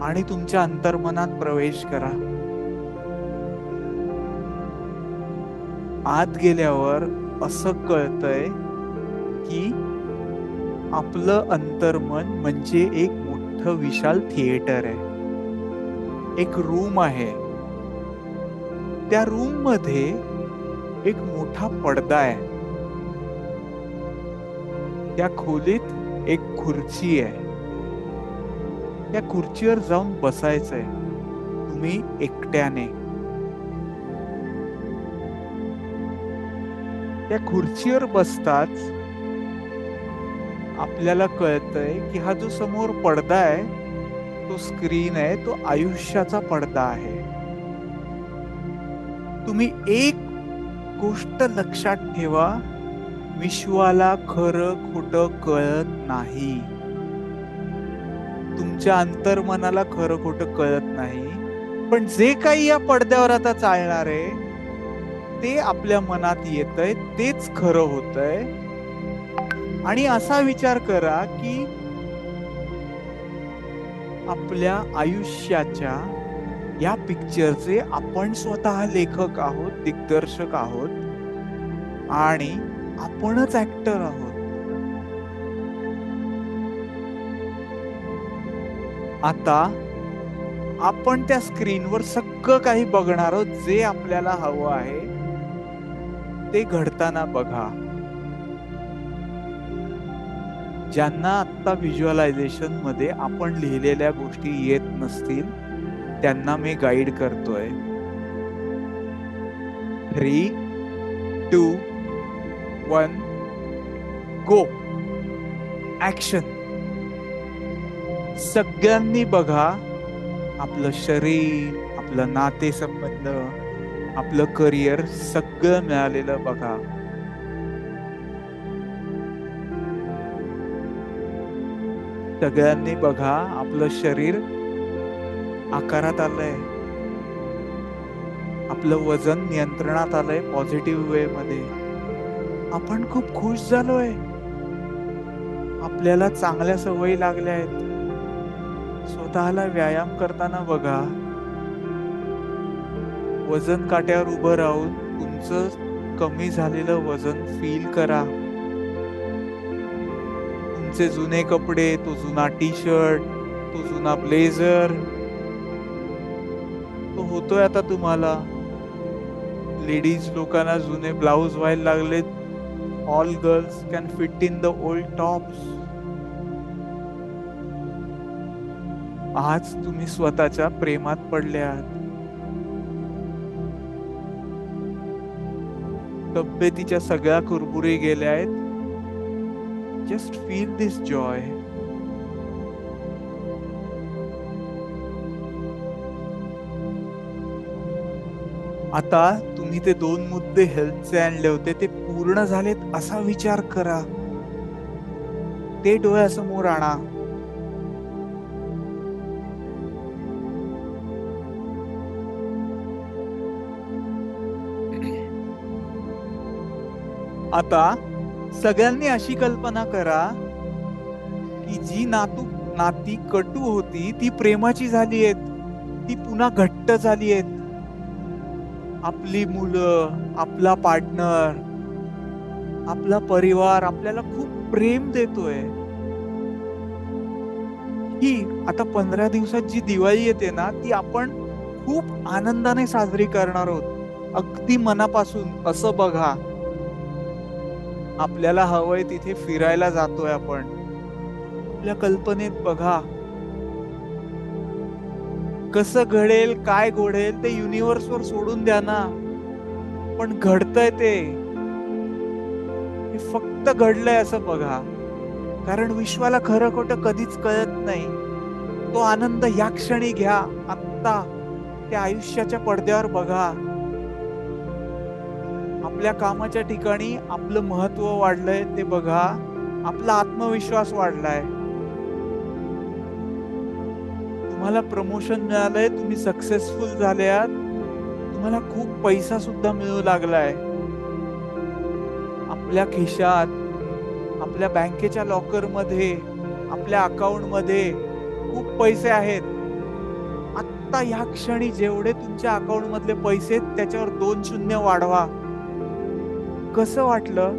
आणि तुमच्या अंतर्मनात प्रवेश करा. आत गेल्यावर असं कळतंय की आपलं अंतर्मन म्हणजे एक मोठं विशाल थिएटर आहे. एक रूम आहे. त्या रूम मध्ये एक मोठा पडदा आहे. त्या खोलीत एक खुर्ची आहे. त्या खुर्चीवर जाऊन बसायचंय तुम्ही एकट्याने. त्या खुर्चीवर बसताच आपल्याला कळतंय की हा जो समोर पडदा आहे तो स्क्रीन आहे. तो आयुष्याचा पडदा आहे. तुम्ही एक गोष्ट लक्षात ठेवा. विश्वाला खरं खोटं कळत नाही. तुमच्या अंतर्मनाला खरं खोटं कळत नाही. पण जे काही या पडद्यावर आता चालणार आहे ते आपल्या मनात येतंय तेच खरं होतंय. आणि असा विचार करा की आपल्या आयुष्याच्या या पिक्चरचे आपण स्वतः लेखक आहोत, दिग्दर्शक आहोत आणि आपणच ऍक्टर आहोत. आता आपण त्या स्क्रीनवर सगळं काही बघणार आहोत. जे आपल्याला हवं आहे ते घडताना बघा. ज्यांना आता व्हिज्युअलायझेशन मध्ये आपण लिहिलेल्या गोष्टी येत नसतील त्यांना मी गाईड करतोय. 3, 2, 1, गो. ऍक्शन. सगळ्यांनी बघा, आपलं शरीर, आपलं नातेसंबंध, आपलं करिअर सगळं मिळालेलं बघा. सगळ्यांनी बघा, आपलं शरीर आकारात आलंय, आपलं वजन नियंत्रणात आलंय पॉझिटिव्ह वे मध्ये. आपण खूप खुश झालोय. आपल्याला चांगल्या सवयी लागल्या आहेत. स्वतःला व्यायाम करताना बघा. वजन काट्यावर उभं राहून तुमचं कमी झालेलं वजन फील करा. तुमचे जुने कपडे, तो जुना टी शर्ट, तो जुना ब्लेझर, तो होतोय आता तुम्हाला. लेडीज लोकांना जुने ब्लाउज व्हायला लागले. All girls can fit in the old tops. आज तुम्ही स्वतःच्या प्रेमात पडले आहात. तब्येतीच्या सगळ्या कुरबुरी गेल्या आहेत. जस्ट फील दिस जॉय. आता तुम्ही ते 2 मुद्दे हेल्थचे आणले होते, ते पूर्ण झालेत असा विचार करा. ते डोळ्यासमोर आणा. आता सगळ्यांनी अशी कल्पना करा की जी नाती कटू होती ती प्रेमाची झाली आहेत. ती पुन्हा घट्ट झाली आहेत. आपली मुलं, आपला पार्टनर, आपला परिवार आपल्याला खूप प्रेम देतोय. ही आता 15 दिवसात जी दिवाळी येते ना, ती आपण खूप आनंदाने साजरी करणार आहोत. अगदी मनापासून. असं बघा, आपल्याला हवंय तिथे फिरायला जातोय आपण. आपल्या कल्पनेत बघा. कसं घडेल, काय घडेल ते युनिव्हर्स वर सोडून द्या ना. पण घडतंय ते फक्त घडलंय असं बघा. कारण विश्वाला खरं खोटं कधीच कळत नाही. तो आनंद या क्षणी घ्या. आत्ता त्या आयुष्याच्या पडद्यावर बघा. आपल्या कामाच्या ठिकाणी आपलं महत्व वाढलंय ते बघा. आपला आत्मविश्वास वाढलाय. तुम्हाला प्रमोशन मिळालंय. तुम्ही सक्सेसफुल झाले आहात. तुम्हाला खूप पैसा सुद्धा मिळू लागलाय. आपल्या खिशात, आपल्या बँकेच्या लॉकर मध्ये, आपल्या अकाउंट मध्ये खूप पैसे आहेत. आत्ता या क्षणी जेवढे तुमच्या अकाउंट मधले पैसे त्याच्यावर 2 शून्य वाढवा. कसं वाटलं?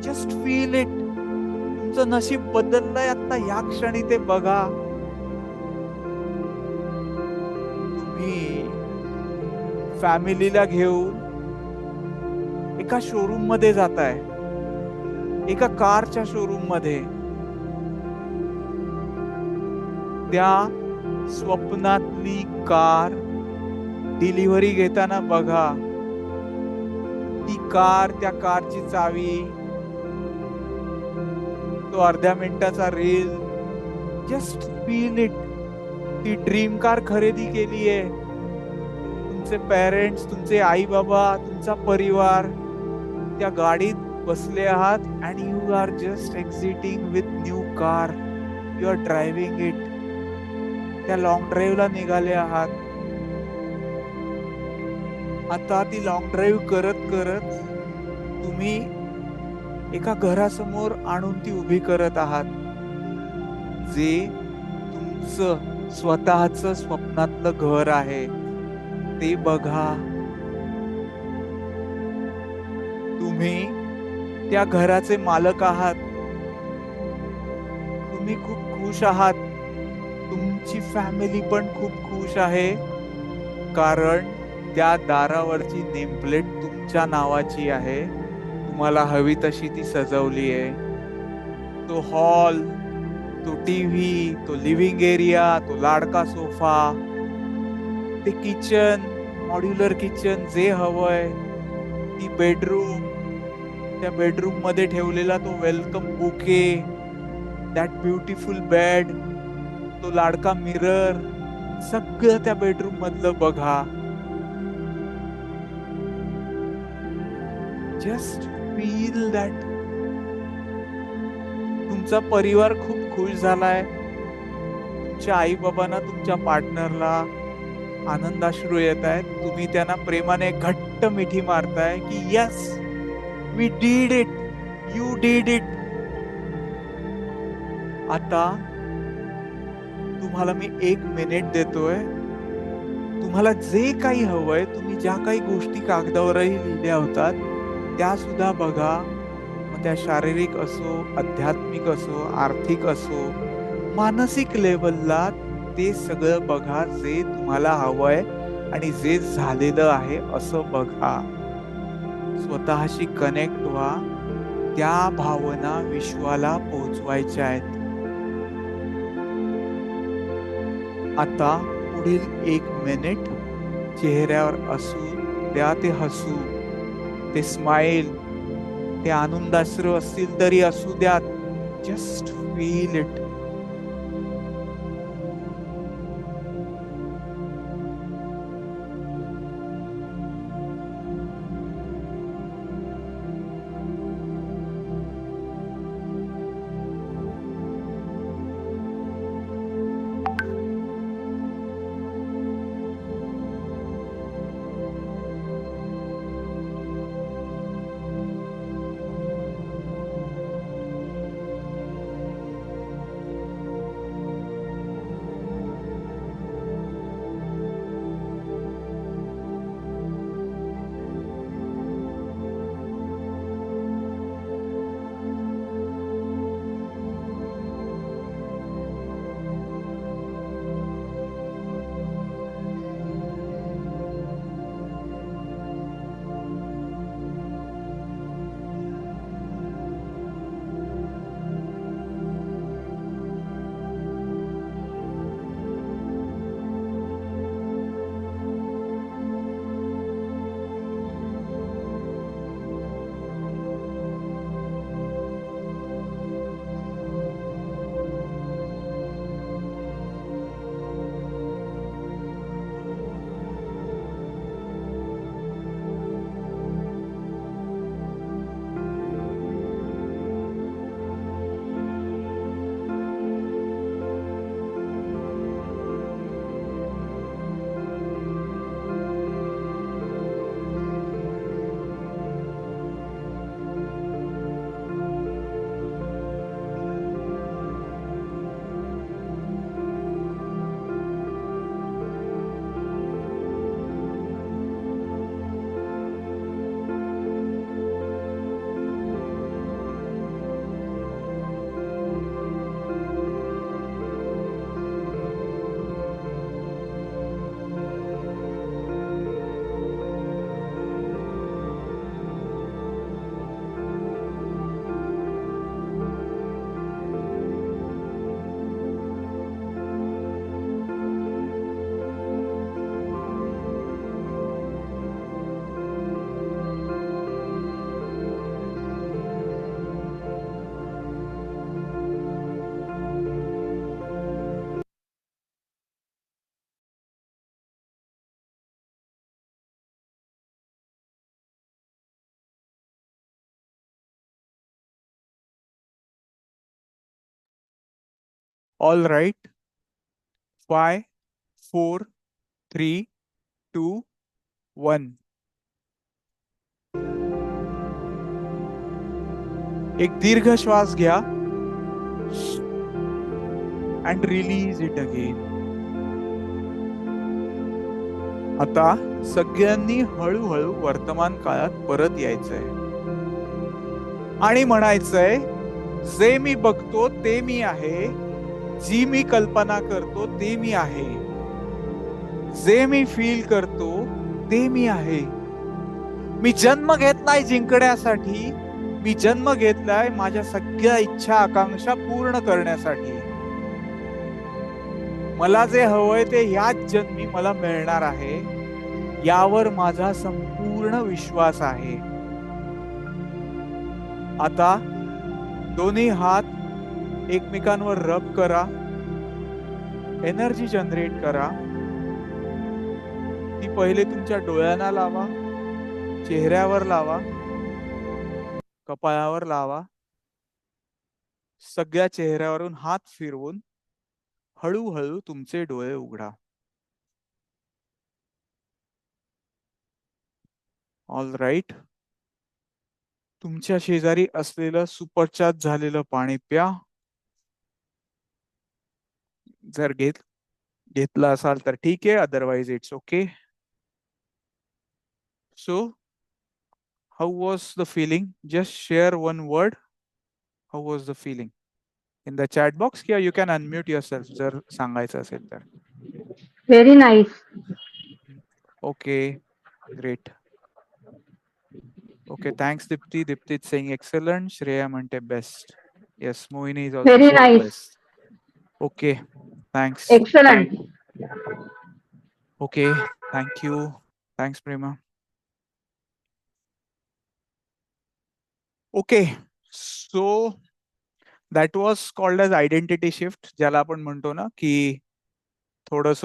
Just feel it. तुमचं नशीब बदललंय आता या क्षणी ते बघा. तुम्ही फॅमिलीला घेऊन एका शोरूम मध्ये जाताय. एका कारच्या शोरूम मध्ये. त्या स्वप्नातली कार डिलिव्हरी घेताना बघा. ती कार, त्या कारची चावी, तो अर्ध्या मिनिटाचा रील. Just feel it. ती ड्रीम कार खरेदी केलीये. तुमचे पेरेंट्स, तुमचे आई बाबा, तुमचा परिवार त्या गाडीत बसले आहात. And you are just exciting with new car. You are driving it. त्या लॉंग ड्राईव्हला निघाले आहात. आता ती लॉंग ड्राईव्ह करत करत तुम्ही एका घरासमोर आणून ती उभी करत आहात. जे तुमचं स्वतःचं स्वप्नातलं घर आहे ते बघा. तुम्ही त्या घराचे मालक आहात. तुम्ही खूप खुश आहात. तुमची फॅमिली पण खूप खुश आहे. कारण त्या दारावरची नेमप्लेट तुमच्या नावाची आहे. तुम्हाला हवी तशी ती सजवली आहे. तो हॉल, तो टीव्ही, तो लिव्हिंग एरिया, तो लाडका सोफा, ते किचन, मॉड्युलर किचन जे हवंय, ती बेडरूम, त्या बेडरूम मध्ये ठेवलेला तो welcome bouquet, that beautiful bed, तो लाडका मिरर, सगळं त्या बेडरूम मधलं बघा. Just feel that. तुमचा परिवार खूप खुश झालाय. तुमच्या आई बाबांना, तुमच्या पार्टनरला आनंदाश्रू येत आहेत. तुम्ही त्यांना प्रेमाने घट्ट मिठी मारताय की yes, we did it, you did it. आता तुम्हाला मी 1 मिनिट देतोय. तुम्हाला जे काही हवंय, तुम्ही ज्या काही गोष्टी कागदावरही लिहिल्या होतात त्या सुद्धा बघा. मग त्या शारीरिक असो, आध्यात्मिक असो, आर्थिक असो, मानसिक लेवलला ते सगळं बघा जे तुम्हाला हवंय आणि जे झालेलं आहे असं बघा. स्वतःशी कनेक्ट व्हा. त्या भावना विश्वाला पोहोचवायच्या आहेत. आता पुढील 1 मिनिट चेहऱ्यावर असू द्या, ते हसू, ते स्माइल, ते आनंदाश्रू असतील तरी असू द्यात. Just feel it. All right. 5, 4, 3, 2, 1. एक दीर्घ श्वास घ्या अँड रिलीज इट अगेन. आता सगळ्यांनी हळूहळू वर्तमान काळात परत यायचंय आणि म्हणायचंय, जे मी बघतो ते मी आहे, जी मी कल्पना करतो ते मी आहे, जे मी फील करतो ते मी आहे. मी जन्म घेतलाय जिंकण्यासाठी. मी जन्म घेतलाय माझ्या सगळ्या इच्छा आकांक्षा पूर्ण करण्यासाठी. मला जे हवंय ते ह्याच जन्मी मला मिळणार आहे, यावर माझा संपूर्ण विश्वास आहे. आता दोन्ही हात एकमेकांवर रब करा, एनर्जी जनरेट करा. ती पहिले तुमच्या डोळ्यांना लावा, चेहऱ्यावर लावा, कपाळावर लावा. सगळ्या चेहऱ्यावरून हात फिरवून हळूहळू तुमचे डोळे उघडा. All right. तुमच्या शेजारी असलेलं सुपरचार्ज झालेलं पाणी प्या. जर घेतलं असाल तर ठीक आहे, otherwise it's okay. So how was the feeling? Just share one word. How was the feeling in the chat box, किंवा यू कॅन अनम्यूट युअरसेल्फ जर सांगायचं असेल तर. Very nice. Okay, great. Okay, thanks Dipti. Dipti is saying excellent. Shreya म्हणते best. Yes, Mohini is also Very saying nice. best. Okay, thanks. Excellent. Okay, thank you. Thanks, Prema. Okay, so that was called as identity shift, ज्याला आपण म्हणतो ना की थोडस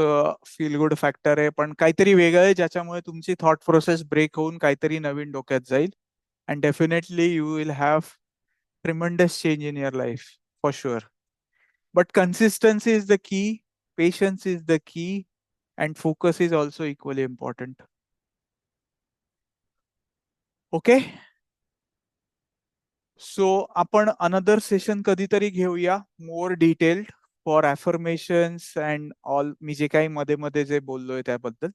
feel good factor आहे, पण काहीतरी वेगळं आहे ज्याच्यामुळे तुमची थॉट प्रोसेस ब्रेक होऊन काहीतरी नवीन डोक्यात जाईल. And definitely you will have tremendous change in your life, for sure. But consistency is the key, patience is the key, and focus is also equally important. Okay? So आपण another session कधीतरी घेऊया, more detailed for affirmations and all, मी जे काही मध्ये मध्ये जे बोललोय त्याबद्दल.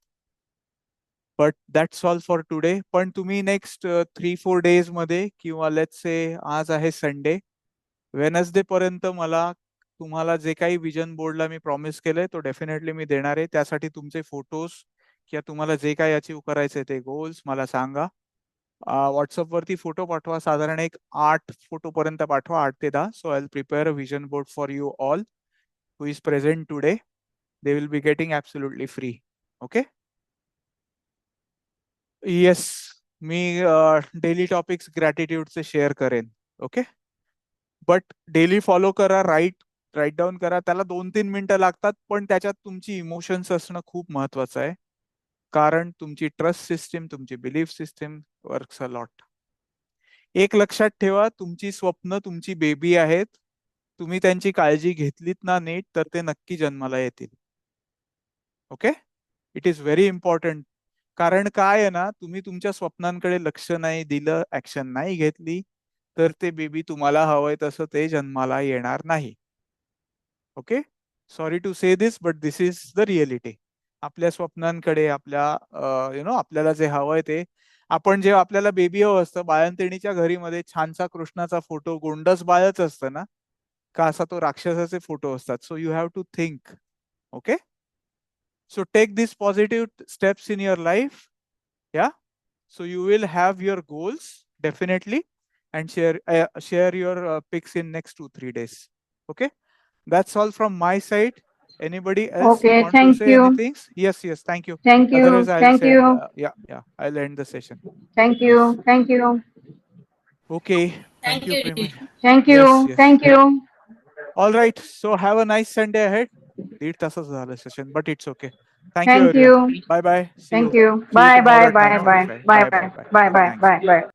But that's all for today. पण तुम्ही नेक्स्ट 3-4 days मध्ये, किंवा लेट्स से आज आहे संडे, वेनसडे पर्यंत मला तुम्हाला जे काही विजन बोर्डला मी प्रॉमिस केलंय तो डेफिनेटली मी देणार आहे. त्यासाठी तुमचे फोटोज किंवा तुम्हाला जे काही अचीव करायचे ते गोल्स मला सांगा. व्हॉट्सअपवरती फोटो पाठवा, साधारण एक 8 फोटो पर्यंत पाठवा, 8 ते 10. So I will prepare a vision board for you all who is present today. They will be getting absolutely free. Okay. Yes, मी डेली टॉपिक्स ग्रॅटिट्यूडचे शेअर करेन. ओके. बट डेली फॉलो करा, राईट डाऊन करा. त्याला 2-3 मिनिटं लागतात, पण त्याच्यात तुमची इमोशन्स असणं खूप महत्वाचं आहे, कारण तुमची ट्रस्ट सिस्टीम, तुमची belief system works a lot. एक लक्षात ठेवा, तुमची स्वप्न तुमची बेबी आहेत. तुम्ही त्यांची काळजी घेतलीत ना नीट, तर ते नक्की जन्माला येतील. Okay. It is very important. कारण काय आहे ना, तुम्ही तुमच्या स्वप्नांकडे लक्ष नाही दिलं, ऍक्शन नाही घेतली, तर ते बेबी तुम्हाला हवंय तसं ते जन्माला येणार नाही. Okay. Sorry to say this, but this is the reality. आपल्या स्वप्नांकडे, आपल्या आपल्याला जे हवंय ते, आपण जेव्हा आपल्याला बेबी हवं असतं, बाळंतिणीच्या घरीमध्ये छानसा कृष्णाचा फोटो, गोंडस बाळच असतं ना, का असा तो राक्षसाचे फोटो असतात. So you have to think. Okay. So take these positive steps in your life. Yeah. So you will have your goals definitely, and share your pics in next 2-3 days. Okay. That's all from my side. Anybody else Okay, want to thank say you. anything? Yes. Thank you. Thank you. Otherwise, I'll Thank say, you. yeah. I'll end the session. Thank you. Yes. Thank you. Okay. Thank Thank you, you, Premal. Didi. Thank you. Yes. Thank you. All right. So have a nice Sunday ahead. 1.5 तासच झालं session, but it's okay. Thank you, Thank everyone. you. Bye. See Thank you. you. See you Bye. tomorrow Bye. at Bye. Bye. 9:45. Bye. Bye. Bye. Bye. Bye. Thanks. Bye. Bye.